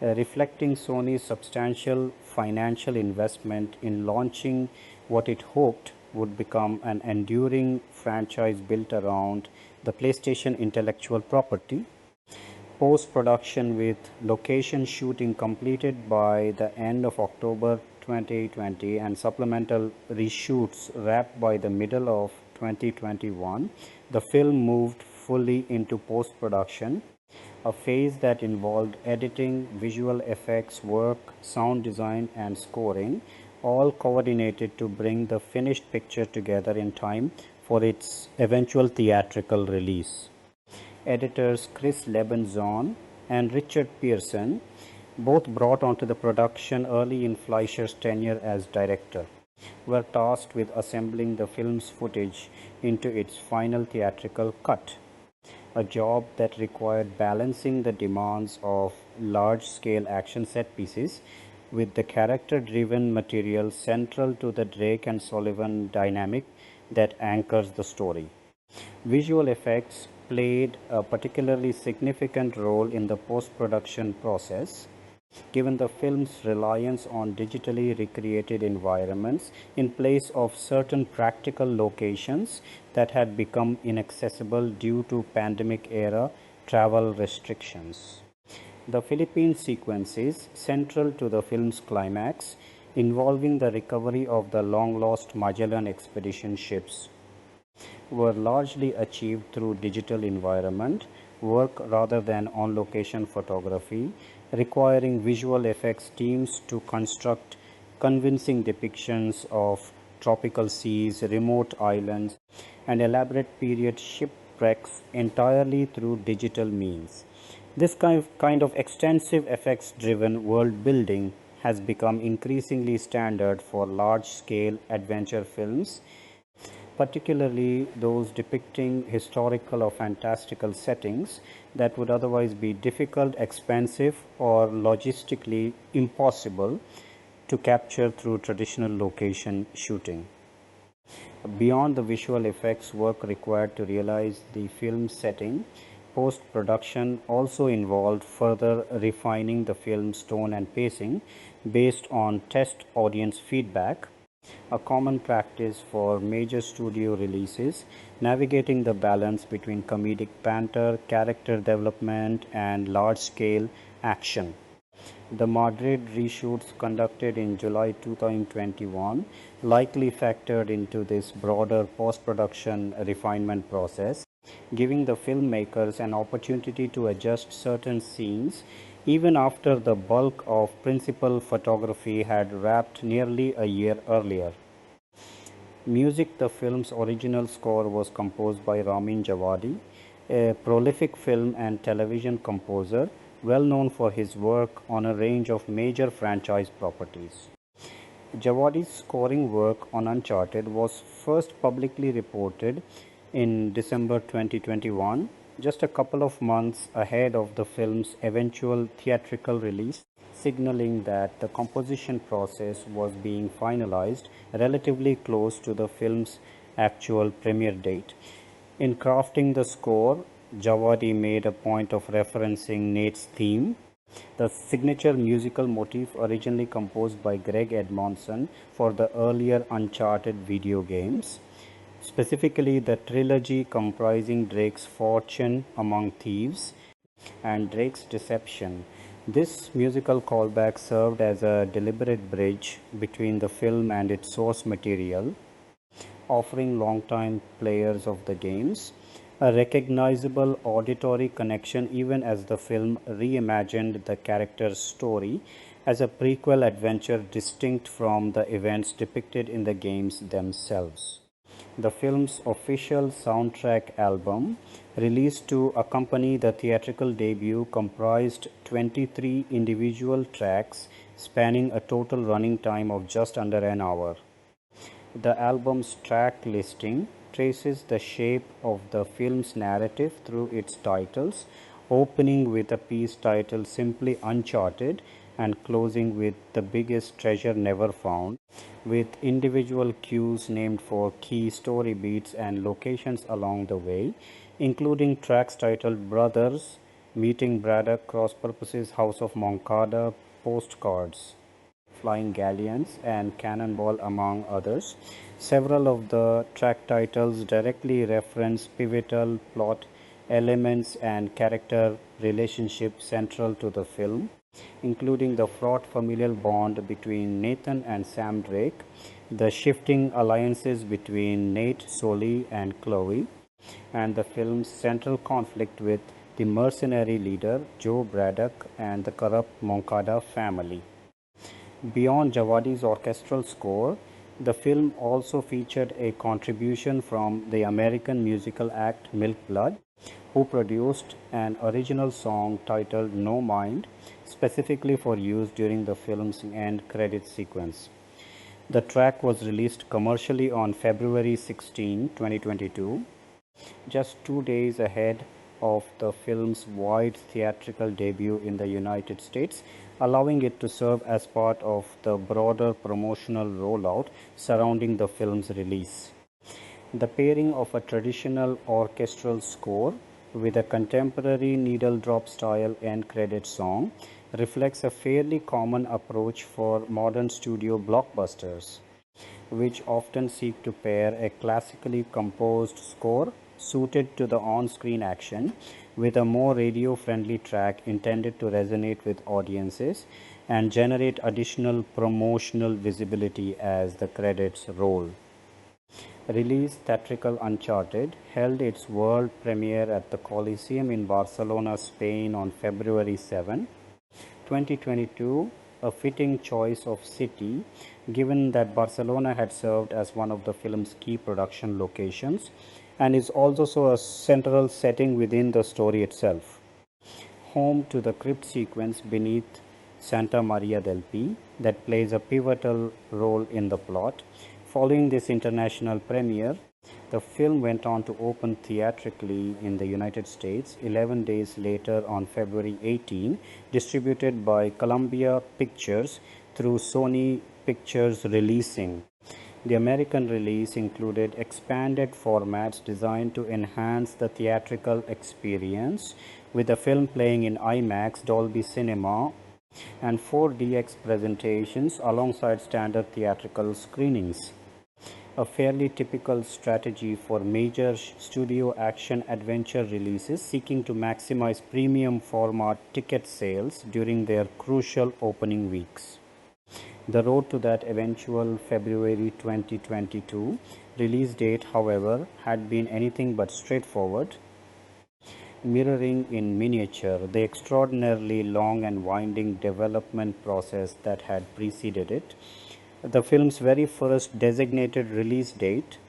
reflecting Sony's substantial financial investment in launching what it hoped would become an enduring franchise built around the PlayStation intellectual property. Post-production with location shooting completed by the end of October 2020 and supplemental reshoots wrapped by the middle of 2021, the film moved fully into post-production, a phase that involved editing, visual effects work, sound design, and scoring, all coordinated to bring the finished picture together in time for its eventual theatrical release. Editors Chris Lebenzon and Richard Pearson, both brought onto the production early in Fleischer's tenure as director, were tasked with assembling the film's footage into its final theatrical cut, a job that required balancing the demands of large-scale action set pieces with the character-driven material central to the Drake and Sullivan dynamic that anchors the story. Visual effects played a particularly significant role in the post-production process, given the film's reliance on digitally recreated environments in place of certain practical locations that had become inaccessible due to pandemic-era travel restrictions. The Philippine sequences, central to the film's climax, involving the recovery of the long-lost Magellan expedition ships, were largely achieved through digital environment work rather than on-location photography, requiring visual effects teams to construct convincing depictions of tropical seas, remote islands, and elaborate period shipwrecks entirely through digital means. This kind of extensive effects-driven world building has become increasingly standard for large-scale adventure films, particularly those depicting historical or fantastical settings that would otherwise be difficult, expensive, or logistically impossible to capture through traditional location shooting. Beyond the visual effects work required to realize the film's setting, post-production also involved further refining the film's tone and pacing based on test audience feedback, a common practice for major studio releases, navigating the balance between comedic banter, character development, and large-scale action. The Madrid reshoots conducted in July 2021 likely factored into this broader post-production refinement process, giving the filmmakers an opportunity to adjust certain scenes even after the bulk of principal photography had wrapped nearly a year earlier. Music: the film's original score was composed by Ramin Djawadi, a prolific film and television composer well known for his work on a range of major franchise properties. Djawadi's scoring work on Uncharted was first publicly reported in December 2021, just a couple of months ahead of the film's eventual theatrical release, signaling that the composition process was being finalized relatively close to the film's actual premiere date. In crafting the score, Djawadi made a point of referencing Nate's theme, the signature musical motif originally composed by Greg Edmonson for the earlier Uncharted video games, specifically the trilogy comprising Drake's Fortune Among Thieves and Drake's Deception. This musical callback served as a deliberate bridge between the film and its source material, offering longtime players of the games a recognizable auditory connection even as the film reimagined the character's story as a prequel adventure distinct from the events depicted in the games themselves. The film's official soundtrack album, released to accompany the theatrical debut, comprised 23 individual tracks spanning a total running time of just under an hour. The album's track listing traces the shape of the film's narrative through its titles, opening with a piece titled simply Uncharted and closing with The Biggest Treasure Never Found, with individual cues named for key story beats and locations along the way, including tracks titled Brothers, Meeting Braddock, Cross Purposes, House of Moncada, Postcards, Flying Galleons, and Cannonball, among others. Several of the track titles directly reference pivotal plot elements and character relationships central to the film, including the fraught familial bond between Nathan and Sam Drake, the shifting alliances between Nate, Sully, and Chloe, and the film's central conflict with the mercenary leader Joe Braddock and the corrupt Moncada family. Beyond Djawadi's orchestral score, the film also featured a contribution from the American musical act Milk Blood, who produced an original song titled No Mind, specifically for use during the film's end credits sequence. The track was released commercially on February 16, 2022, just 2 days ahead of the film's wide theatrical debut in the United States, allowing it to serve as part of the broader promotional rollout surrounding the film's release. The pairing of a traditional orchestral score with a contemporary needle drop style end credit song reflects a fairly common approach for modern studio blockbusters, which often seek to pair a classically composed score suited to the on-screen action with a more radio-friendly track intended to resonate with audiences and generate additional promotional visibility as the credits roll. Release theatrical Uncharted held its world premiere at the Coliseum in Barcelona, Spain on February 7, 2022, a fitting choice of city given that Barcelona had served as one of the film's key production locations and is also a central setting within the story itself. Home to the crypt sequence beneath Santa Maria del Pi that plays a pivotal role in the plot. Following this international premiere, the film went on to open theatrically in the United States 11 days later on February 18, distributed by Columbia Pictures through Sony Pictures Releasing. The American release included expanded formats designed to enhance the theatrical experience, with the film playing in IMAX, Dolby Cinema, and 4DX presentations alongside standard theatrical screenings. A fairly typical strategy for major studio action adventure releases seeking to maximize premium format ticket sales during their crucial opening weeks. The road to that eventual February 2022 release date, however, had been anything but straightforward, mirroring in miniature the extraordinarily long and winding development process that had preceded it. The film's very first designated release date,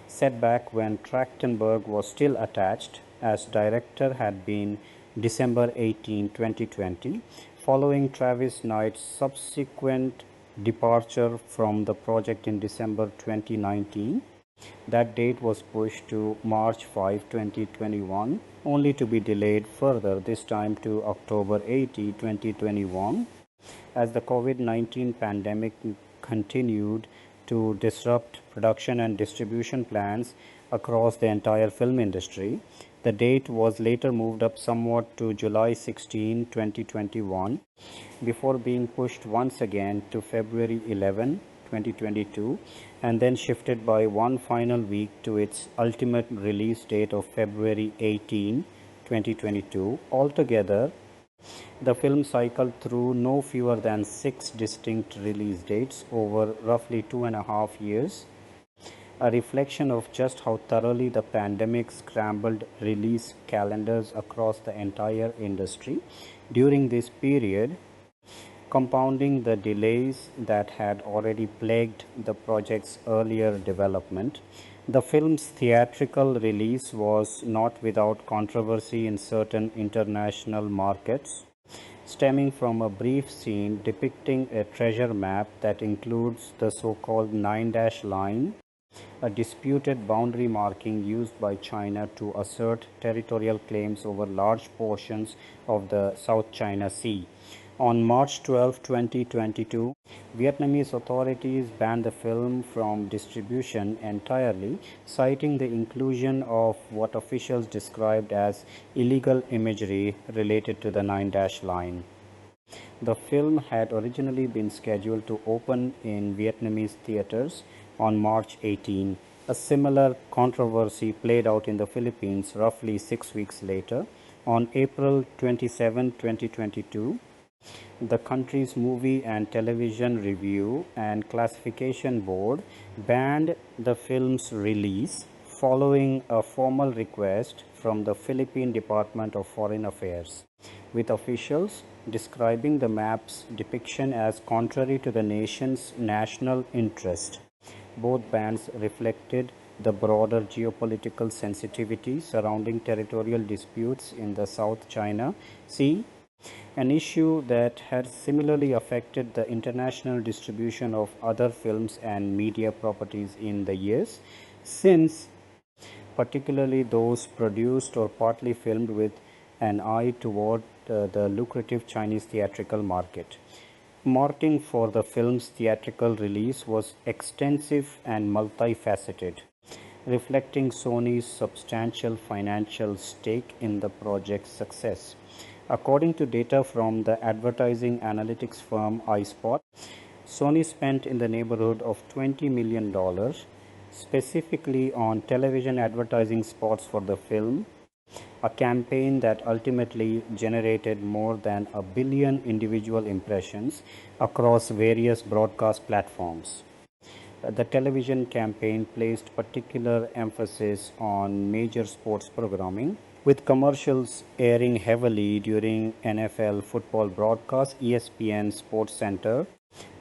set back when Trachtenberg was still attached as director, had been December 18, 2020, following Travis Knight's subsequent departure from the project in December 2019. That date was pushed to March 5, 2021, only to be delayed further, this time to October 18, 2021, as the COVID-19 pandemic continued to disrupt production and distribution plans across the entire film industry. The date was later moved up somewhat to July 16, 2021, before being pushed once again to February 11, 2022, and then shifted by one final week to its ultimate release date of February 18, 2022. Altogether, the film cycled through no fewer than 6 distinct release dates over roughly 2.5 years, a reflection of just how thoroughly the pandemic scrambled release calendars across the entire industry during this period, compounding the delays that had already plagued the project's earlier development. The film's theatrical release was not without controversy in certain international markets, stemming from a brief scene depicting a treasure map that includes the so-called 9-line, a disputed boundary marking used by China to assert territorial claims over large portions of the South China Sea. On March 12, 2022, Vietnamese authorities banned the film from distribution entirely, citing the inclusion of what officials described as illegal imagery related to the 9-line. The film had originally been scheduled to open in Vietnamese theaters on March 18. A similar controversy played out in the Philippines roughly 6 weeks later. On April 27, 2022, the country's Movie and Television Review and Classification Board banned the film's release following a formal request from the Philippine Department of Foreign Affairs, with officials describing the map's depiction as contrary to the nation's national interest. Both bans reflected the broader geopolitical sensitivity surrounding territorial disputes in the South China Sea, an issue that had similarly affected the international distribution of other films and media properties in the years since, particularly those produced or partly filmed with an eye toward the lucrative Chinese theatrical market. Marketing for the film's theatrical release was extensive and multifaceted, reflecting Sony's substantial financial stake in the project's success. According to data from the advertising analytics firm iSpot, Sony spent in the neighborhood of $20 million specifically on television advertising spots for the film, a campaign that ultimately generated more than 1 billion individual impressions across various broadcast platforms. The television campaign placed particular emphasis on major sports programming, with commercials airing heavily during NFL football broadcasts, ESPN Sports Center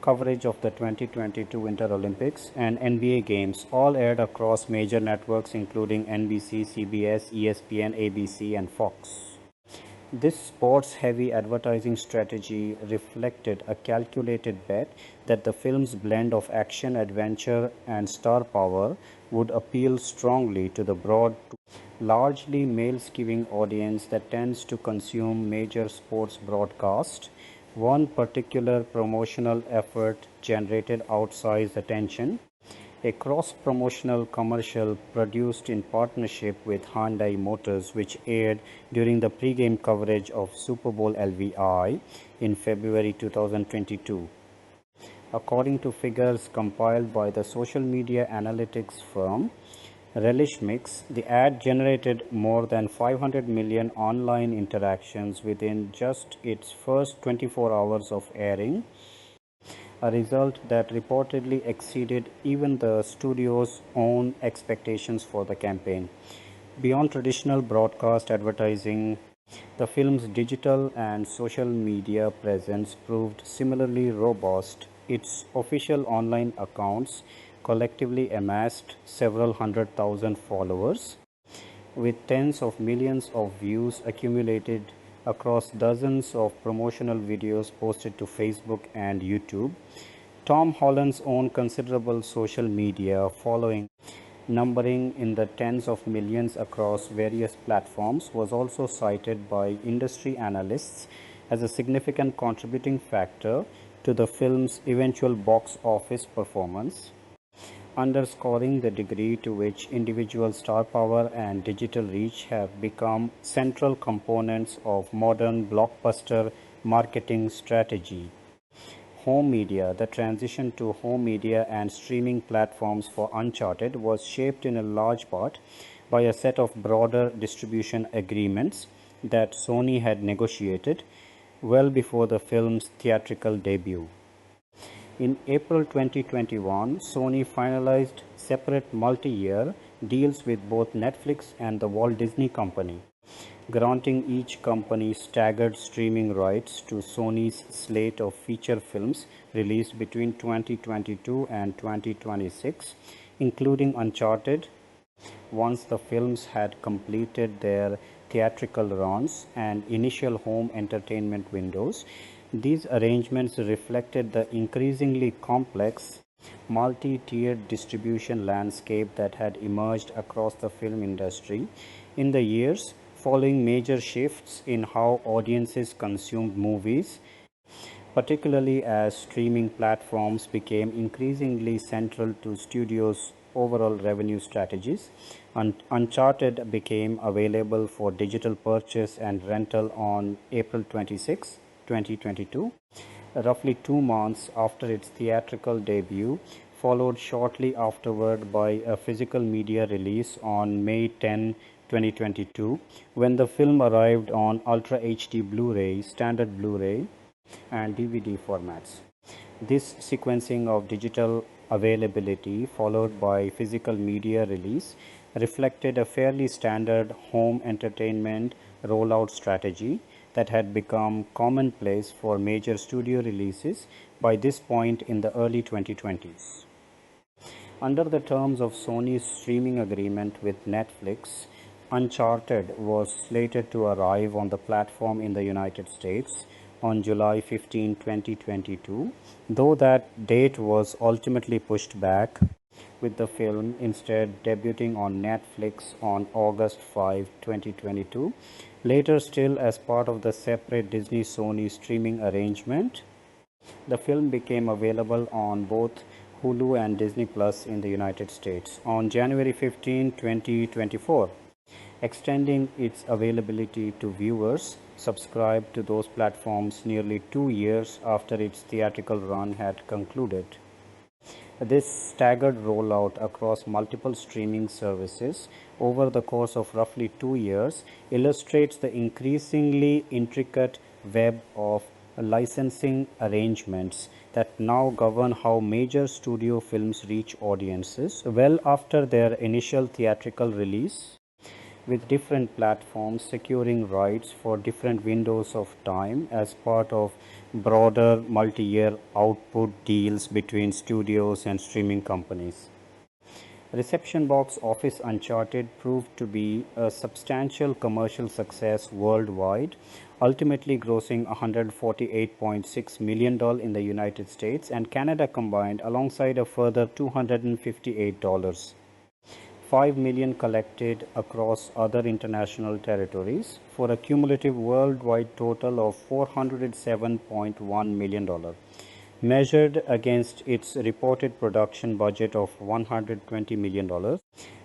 coverage of the 2022 Winter Olympics, and NBA games, all aired across major networks including NBC, CBS, ESPN, ABC, and Fox. This sports-heavy advertising strategy reflected a calculated bet that the film's blend of action, adventure, and star power would appeal strongly to the broad, largely male-skewing audience that tends to consume major sports broadcasts. One particular promotional effort generated outsized attention. A cross-promotional commercial produced in partnership with Hyundai Motors, which aired during the pre-game coverage of Super Bowl LVI in February 2022. According to figures compiled by the social media analytics firm Relish Mix, the ad generated more than 500 million online interactions within just its first 24 hours of airing, a result that reportedly exceeded even the studio's own expectations for the campaign. Beyond traditional broadcast advertising, the film's digital and social media presence proved similarly robust, its official online accounts collectively amassed several 100,000 followers, with tens of millions of views accumulated across dozens of promotional videos posted to Facebook and YouTube. Tom Holland's own considerable social media following, numbering in the tens of millions across various platforms, was also cited by industry analysts as a significant contributing factor to the film's eventual box office performance, underscoring the degree to which individual star power and digital reach have become central components of modern blockbuster marketing strategy. Home media. The transition to home media and streaming platforms for Uncharted was shaped in a large part by a set of broader distribution agreements that Sony had negotiated well before the film's theatrical debut. In April 2021, Sony finalized separate multi-year deals with both Netflix and the Walt Disney Company, granting each company staggered streaming rights to Sony's slate of feature films released between 2022 and 2026, including Uncharted, once the films had completed their theatrical runs and initial home entertainment windows. These arrangements reflected the increasingly complex, multi-tiered distribution landscape that had emerged across the film industry in the years following major shifts in how audiences consumed movies, particularly as streaming platforms became increasingly central to studios' overall revenue strategies. Uncharted became available for digital purchase and rental on April 26, 2022, roughly 2 months after its theatrical debut, followed shortly afterward by a physical media release on May 10, 2022, when the film arrived on Ultra HD Blu-ray, Standard Blu-ray, and DVD formats. This sequencing of digital availability followed by physical media release reflected a fairly standard home entertainment rollout strategy that had become commonplace for major studio releases by this point in the early 2020s. Under the terms of Sony's streaming agreement with Netflix, Uncharted was slated to arrive on the platform in the United States on July 15, 2022, though that date was ultimately pushed back, with the film instead debuting on Netflix on August 5, 2022. Later, still as part of the separate Disney-Sony streaming arrangement, the film became available on both Hulu and Disney Plus in the United States on January 15, 2024, extending its availability to viewers subscribed to those platforms nearly 2 years after its theatrical run had concluded. This staggered rollout across multiple streaming services over the course of roughly 2 years illustrates the increasingly intricate web of licensing arrangements that now govern how major studio films reach audiences well after their initial theatrical release, with different platforms securing rights for different windows of time as part of broader multi-year output deals between studios and streaming companies. Reception box office Uncharted proved to be a substantial commercial success worldwide, ultimately grossing $148.6 million in the United States and Canada combined, alongside a further $258. 5 million collected across other international territories for a cumulative worldwide total of $407.1 million, measured against its reported production budget of $120 million.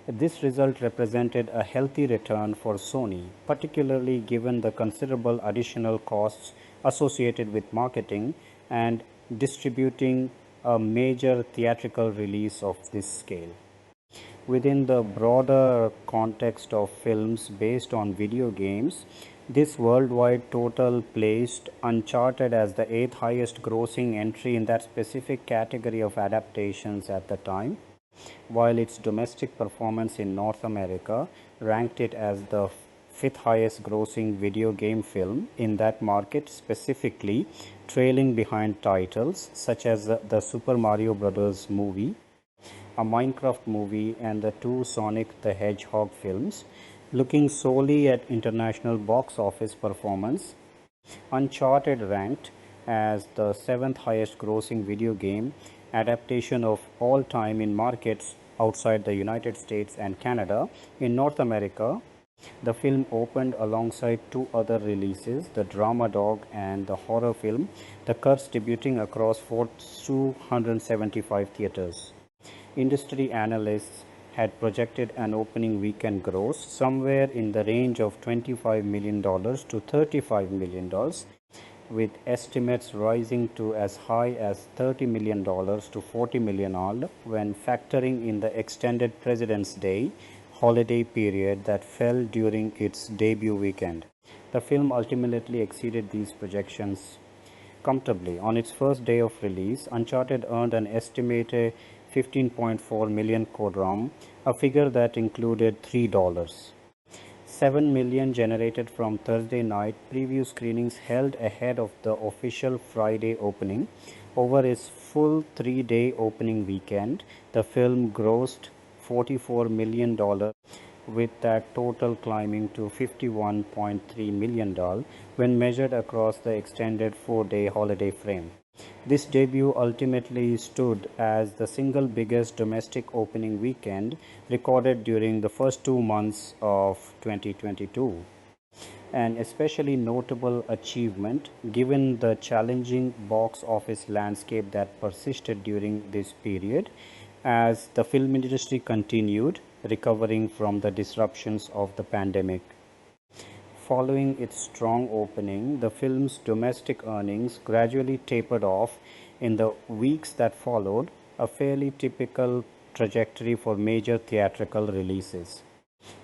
This result represented a healthy return for Sony, particularly given the considerable additional costs associated with marketing and distributing a major theatrical release of this scale. Within the broader context of films based on video games, this worldwide total placed Uncharted as the 8th highest grossing entry in that specific category of adaptations at the time, while its domestic performance in North America ranked it as the 5th highest grossing video game film in that market specifically, trailing behind titles such as the Super Mario Bros. Movie, a Minecraft movie, and the two Sonic the Hedgehog films. Looking solely at international box office performance, Uncharted ranked as the seventh highest grossing video game adaptation of all time in markets outside the United States and Canada. In North America, the film opened alongside two other releases, The Drama Dog and the horror film The Curse, debuting across 275 theaters. Industry analysts had projected an opening weekend gross somewhere in the range of $25 million to $35 million, with estimates rising to as high as $30 million to $40 million when factoring in the extended President's Day holiday period that fell during its debut weekend. The film ultimately exceeded these projections comfortably. On its first day of release, Uncharted earned an estimated 15.4 million quadrom, a figure that included $3. 7 million generated from Thursday night preview screenings held ahead of the official Friday opening. Over its full 3-day opening weekend, the film grossed $44 million, with that total climbing to $51.3 million when measured across the extended 4-day holiday frame. This debut ultimately stood as the single biggest domestic opening weekend recorded during the first 2 months of 2022. An especially notable achievement given the challenging box office landscape that persisted during this period as the film industry continued recovering from the disruptions of the pandemic. Following its strong opening, the film's domestic earnings gradually tapered off in the weeks that followed, a fairly typical trajectory for major theatrical releases.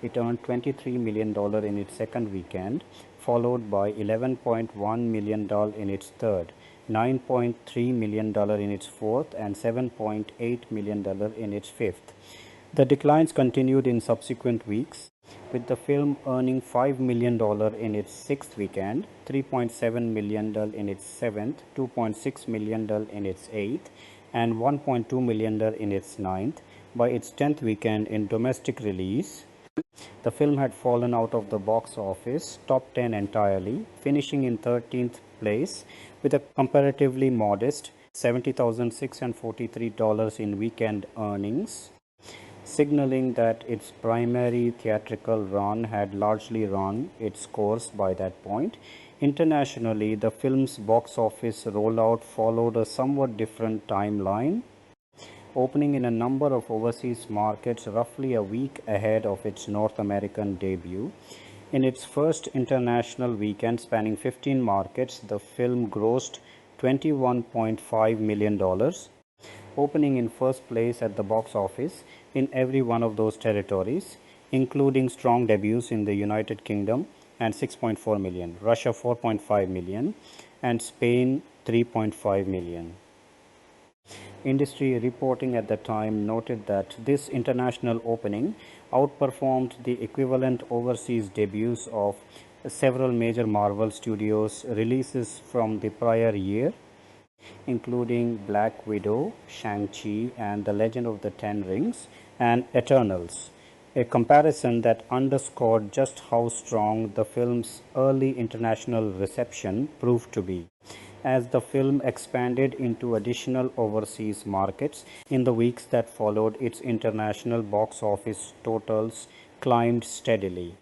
It earned $23 million in its second weekend, followed by $11.1 million in its third, $9.3 million in its fourth, and $7.8 million in its fifth. The declines continued in subsequent weeks, with the film earning $5 million in its sixth weekend, $3.7 million in its seventh, $2.6 million in its eighth, and $1.2 million in its ninth. By its 10th weekend in domestic release, the film had fallen out of the box office top 10 entirely, finishing in 13th place with a comparatively modest $70,643 in weekend earnings, signaling that its primary theatrical run had largely run its course by that point. Internationally, the film's box office rollout followed a somewhat different timeline, opening in a number of overseas markets roughly a week ahead of its North American debut. In its first international weekend spanning 15 markets, the film grossed $21.5 million, opening in first place at the box office in every one of those territories, including strong debuts in the United Kingdom and $6.4 million, Russia $4.5 million, and Spain $3.5 million. Industry reporting at the time noted that this international opening outperformed the equivalent overseas debuts of several major Marvel Studios releases from the prior year, including Black Widow, Shang-Chi and the Legend of the Ten Rings, and Eternals, a comparison that underscored just how strong the film's early international reception proved to be, as the film expanded into additional overseas markets in the weeks that followed. Its international box office totals climbed steadily.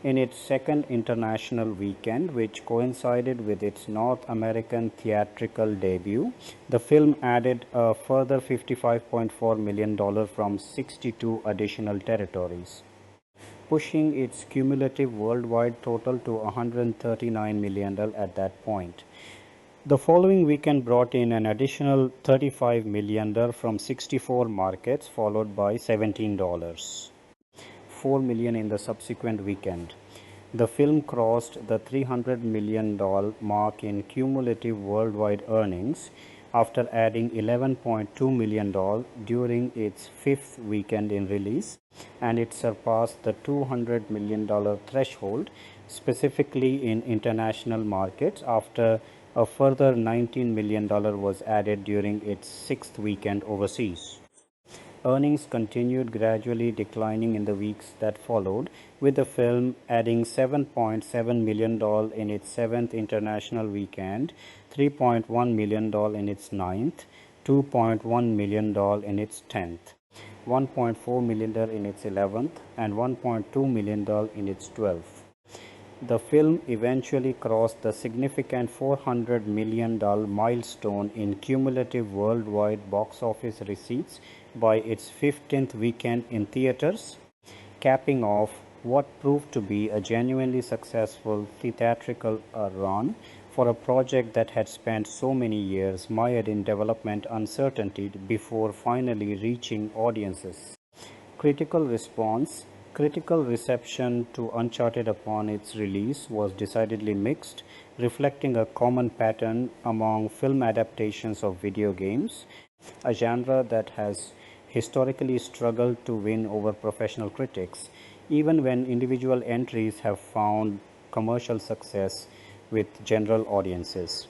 In its second international weekend, which coincided with its North American theatrical debut, the film added a further $55.4 million from 62 additional territories, pushing its cumulative worldwide total to $139 million at that point. The following weekend brought in an additional $35 million from 64 markets, followed by $17. $4 million in the subsequent weekend. The film crossed the $300 million mark in cumulative worldwide earnings after adding $11.2 million during its fifth weekend in release, and it surpassed the $200 million threshold, specifically in international markets, after A further $19 million was added during its sixth weekend overseas. Earnings continued gradually declining in the weeks that followed, with the film adding $7.7 million in its seventh international weekend, $3.1 million in its ninth, $2.1 million in its 10th, $1.4 million in its 11th, and $1.2 million in its 12th. The film eventually crossed the significant $400 million milestone in cumulative worldwide box office receipts by its 15th weekend in theaters, capping off what proved to be a genuinely successful theatrical run for a project that had spent so many years mired in development uncertainty before finally reaching audiences. Critical response. Critical reception to Uncharted upon its release was decidedly mixed, reflecting a common pattern among film adaptations of video games, a genre that has historically struggled to win over professional critics, even when individual entries have found commercial success with general audiences.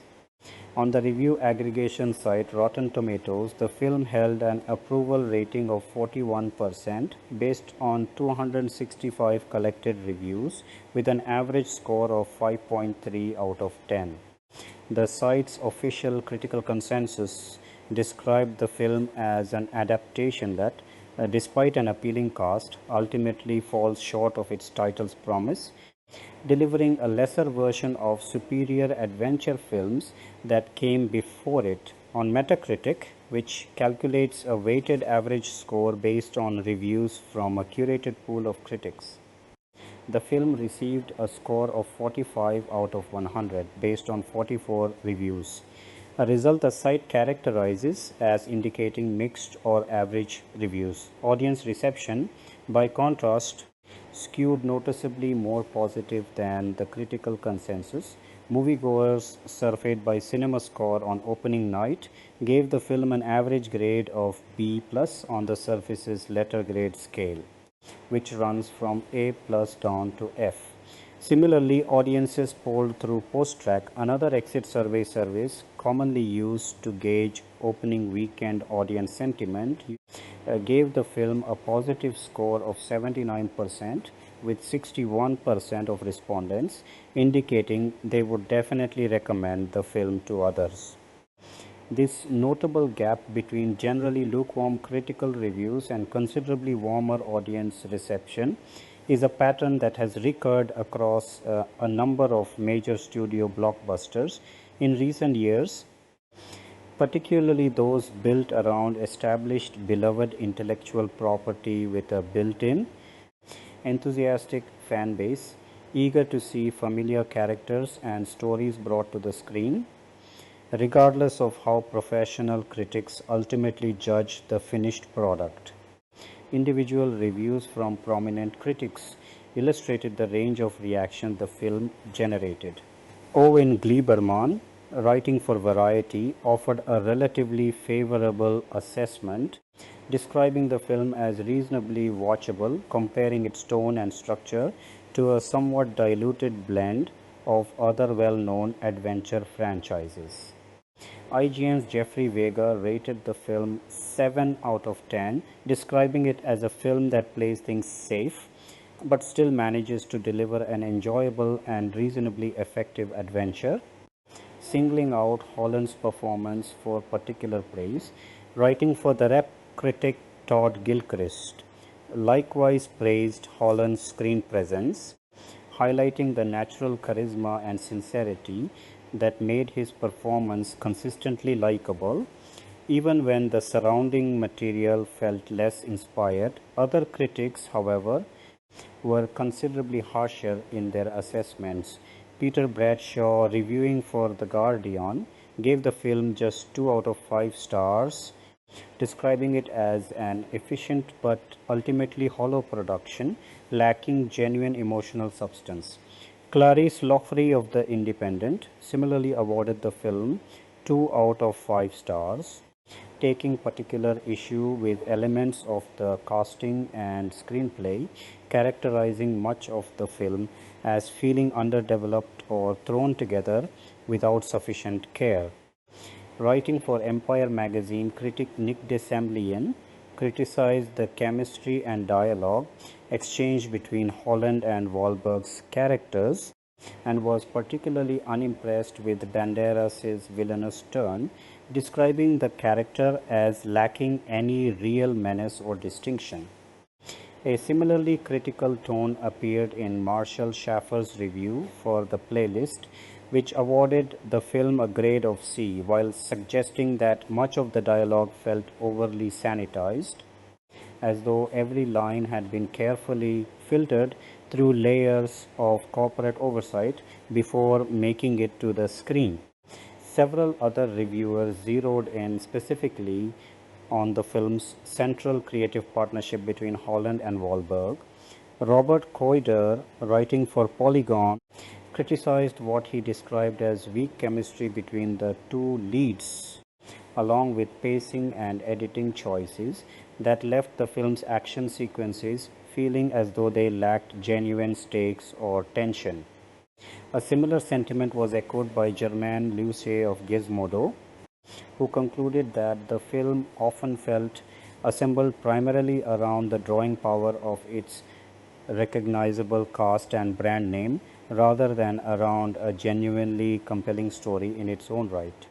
On the review aggregation site Rotten Tomatoes, the film held an approval rating of 41% based on 265 collected reviews, with an average score of 5.3 out of 10. The site's official critical consensus described the film as an adaptation that, despite an appealing cast, ultimately falls short of its title's promise, delivering a lesser version of superior adventure films that came before it. On Metacritic, which calculates a weighted average score based on reviews from a curated pool of critics, the film received a score of 45 out of 100 based on 44 reviews, a result the site characterizes as indicating mixed or average reviews. Audience reception, by contrast, skewed noticeably more positive than the critical consensus. Moviegoers surveyed by CinemaScore on opening night gave the film an average grade of B+ on the service's letter grade scale, which runs from A+ down to F. Similarly, audiences polled through PostTrack, another exit survey service commonly used to gauge opening weekend audience sentiment, gave the film a positive score of 79%, with 61% of respondents indicating they would definitely recommend the film to others. This notable gap between generally lukewarm critical reviews and considerably warmer audience reception is a pattern that has recurred across a number of major studio blockbusters in recent years, particularly those built around established beloved intellectual property with a built-in, enthusiastic fan base, eager to see familiar characters and stories brought to the screen, regardless of how professional critics ultimately judge the finished product. Individual reviews from prominent critics illustrated the range of reaction the film generated. Owen Gleiberman, writing for Variety, offered a relatively favorable assessment, describing the film as reasonably watchable, comparing its tone and structure to a somewhat diluted blend of other well-known adventure franchises. IGN's Jeffrey Vega rated the film 7 out of 10, describing it as a film that plays things safe but still manages to deliver an enjoyable and reasonably effective adventure, singling out Holland's performance for particular praise. Writing for the rep critic Todd Gilchrist likewise praised Holland's screen presence, highlighting the natural charisma and sincerity that made his performance consistently likable, even when the surrounding material felt less inspired. Other critics, however, were considerably harsher in their assessments. Peter Bradshaw, reviewing for The Guardian, gave the film just 2 out of 5 stars, describing it as an efficient but ultimately hollow production, lacking genuine emotional substance. Clarice Loughrey of The Independent similarly awarded the film 2 out of 5 stars, taking particular issue with elements of the casting and screenplay, characterizing much of the film as feeling underdeveloped or thrown together without sufficient care. Writing for Empire magazine, critic Nick Desemblian criticized the chemistry and dialogue exchange between Holland and Wahlberg's characters and was particularly unimpressed with Banderas' villainous turn, describing the character as lacking any real menace or distinction. A similarly critical tone appeared in Marshall Schaffer's review for the playlist, which awarded the film a grade of C while suggesting that much of the dialogue felt overly sanitized, as though every line had been carefully filtered through layers of corporate oversight before making it to the screen. Several other reviewers zeroed in specifically on the film's central creative partnership between Holland and Wahlberg. Robert Koider, writing for Polygon, criticized what he described as weak chemistry between the two leads, along with pacing and editing choices that left the film's action sequences feeling as though they lacked genuine stakes or tension. A similar sentiment was echoed by Germain Lucet of Gizmodo, who concluded that the film often felt assembled primarily around the drawing power of its recognizable cast and brand name rather than around a genuinely compelling story in its own right.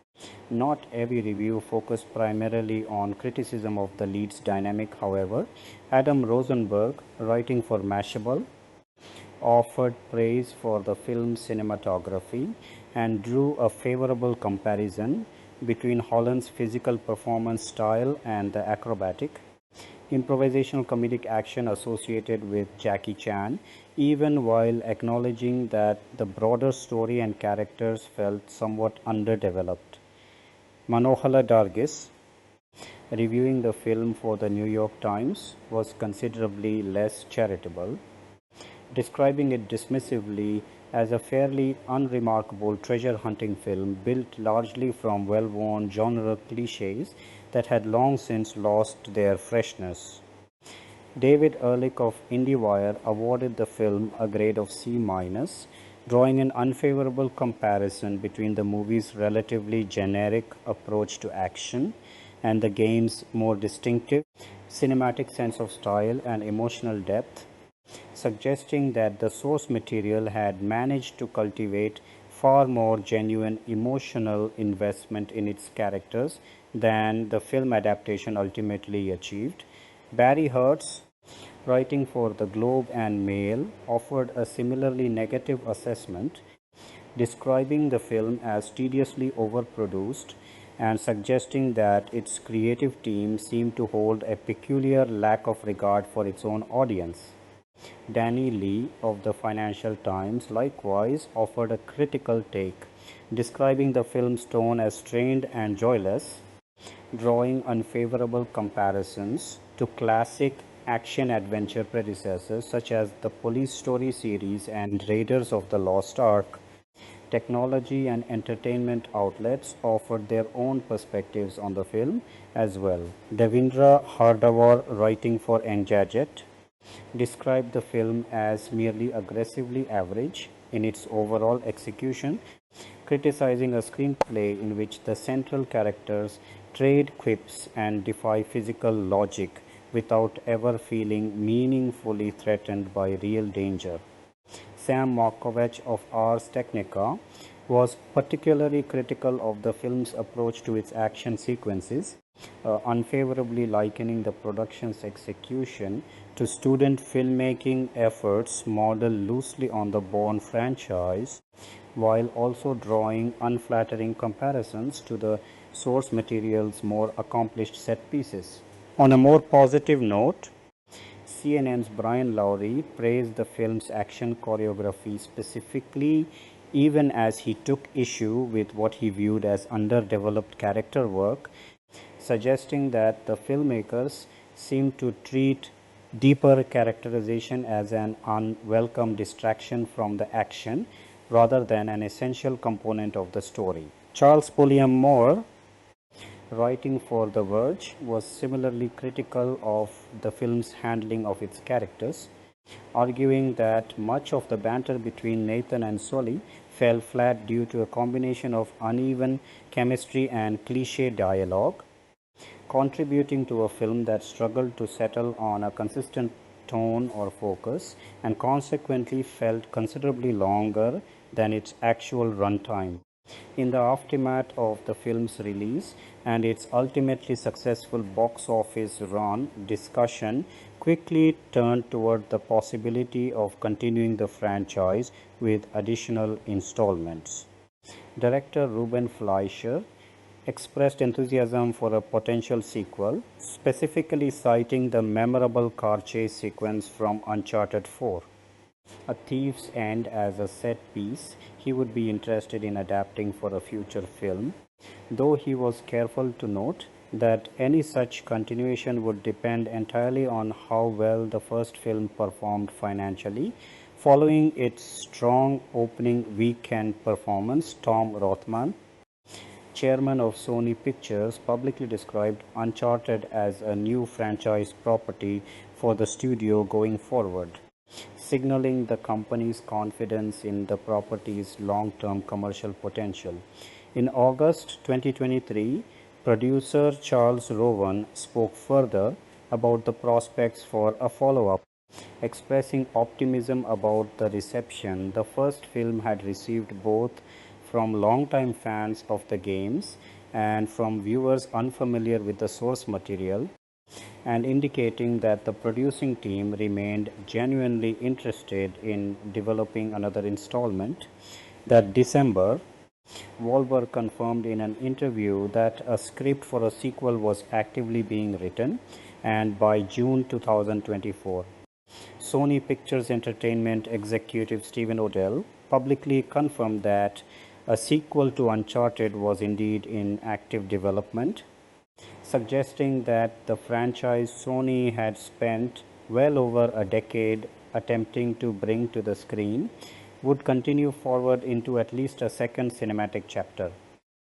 Not every review focused primarily on criticism of the lead's dynamic, however. Adam Rosenberg, writing for Mashable, offered praise for the film's cinematography and drew a favorable comparison between Holland's physical performance style and the acrobatic, improvisational comedic action associated with Jackie Chan, even while acknowledging that the broader story and characters felt somewhat underdeveloped. Manohala Dargis, reviewing the film for the New York Times, was considerably less charitable, describing it dismissively as a fairly unremarkable treasure-hunting film built largely from well-worn genre cliches that had long since lost their freshness. David Ehrlich of IndieWire awarded the film a grade of C-, drawing an unfavorable comparison between the movie's relatively generic approach to action and the game's more distinctive cinematic sense of style and emotional depth, suggesting that the source material had managed to cultivate far more genuine emotional investment in its characters than the film adaptation ultimately achieved. Barry Hertz, writing for the Globe and Mail, offered a similarly negative assessment, describing the film as tediously overproduced and suggesting that its creative team seemed to hold a peculiar lack of regard for its own audience. Danny Lee of the Financial Times likewise offered a critical take, describing the film's tone as strained and joyless, drawing unfavorable comparisons to classic action-adventure predecessors such as the Police Story series and Raiders of the Lost Ark. Technology and entertainment outlets offered their own perspectives on the film as well. Devindra Hardawar, writing for Engadget, described the film as merely aggressively average in its overall execution, criticizing a screenplay in which the central characters trade quips and defy physical logic without ever feeling meaningfully threatened by real danger. Sam Markovich of Ars Technica was particularly critical of the film's approach to its action sequences, unfavorably likening the production's execution to student filmmaking efforts modeled loosely on the Bourne franchise, while also drawing unflattering comparisons to the source material's more accomplished set pieces. On a more positive note, CNN's Brian Lowry praised the film's action choreography specifically, even as he took issue with what he viewed as underdeveloped character work, suggesting that the filmmakers seemed to treat deeper characterization as an unwelcome distraction from the action rather than an essential component of the story. Charles Pulliam Moore, writing for The Verge, was similarly critical of the film's handling of its characters, arguing that much of the banter between Nathan and Sully fell flat due to a combination of uneven chemistry and cliché dialogue, contributing to a film that struggled to settle on a consistent tone or focus and consequently felt considerably longer than its actual runtime. In the aftermath of the film's release and its ultimately successful box office run, discussion quickly turned toward the possibility of continuing the franchise with additional installments. Director Ruben Fleischer expressed enthusiasm for a potential sequel, specifically citing the memorable car chase sequence from Uncharted 4. A thief's end as a set piece he would be interested in adapting for a future film, though he was careful to note that any such continuation would depend entirely on how well the first film performed financially. Following its strong opening weekend performance, Tom Rothman, chairman of Sony Pictures, publicly described Uncharted as a new franchise property for the studio going forward, signaling the company's confidence in the property's long-term commercial potential. In August 2023, producer Charles Rowan spoke further about the prospects for a follow-up, expressing optimism about the reception the first film had received both from longtime fans of the games and from viewers unfamiliar with the source material, and indicating that the producing team remained genuinely interested in developing another installment. That December, Wahlberg confirmed in an interview that a script for a sequel was actively being written, and by June 2024, Sony Pictures Entertainment executive Stephen Odell publicly confirmed that a sequel to Uncharted was indeed in active development, suggesting that the franchise Sony had spent well over a decade attempting to bring to the screen would continue forward into at least a second cinematic chapter.